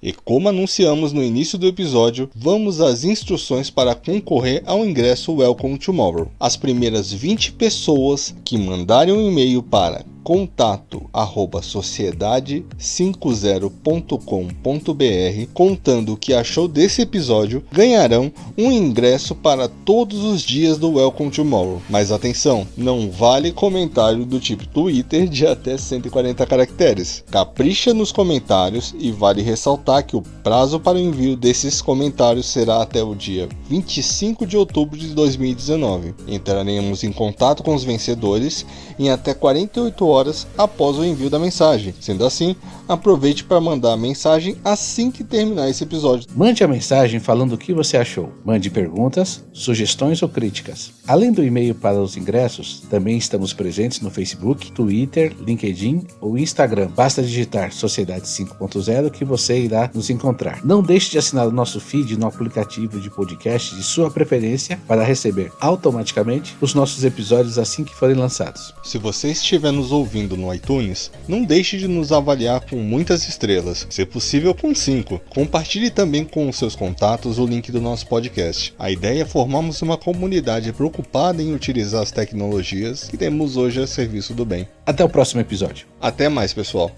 C: E como anunciamos no início do episódio, vamos às instruções para concorrer ao ingresso Welcome Tomorrow. As primeiras 20 pessoas que mandarem um e-mail para contato@sociedade50.com.br contando o que achou desse episódio, ganharão um ingresso para todos os dias do Welcome Tomorrow. Mas atenção, não vale comentário do tipo Twitter de até 140 caracteres. Capricha nos comentários e vale ressaltar que o prazo para o envio desses comentários será até o dia 25 de outubro de 2019. Entraremos em contato com os vencedores em até 48 horas após o envio da mensagem. Sendo assim, aproveite para mandar a mensagem assim que terminar esse episódio.
B: Mande a mensagem falando o que você achou. Mande perguntas, sugestões ou críticas. Além do e-mail para os ingressos, também estamos presentes no Facebook, Twitter, LinkedIn ou Instagram. Basta digitar Sociedade 5.0 que você irá nos encontrar. Não deixe de assinar o nosso feed no aplicativo de podcast de sua preferência para receber automaticamente os nossos episódios assim que forem lançados.
C: Se você estiver nos ouvindo no iTunes, não deixe de nos avaliar com muitas estrelas, se possível com 5. Compartilhe também com os seus contatos o link do nosso podcast. A ideia é formarmos uma comunidade preocupada em utilizar as tecnologias que temos hoje a serviço do bem.
B: Até o próximo episódio.
C: Até mais, pessoal!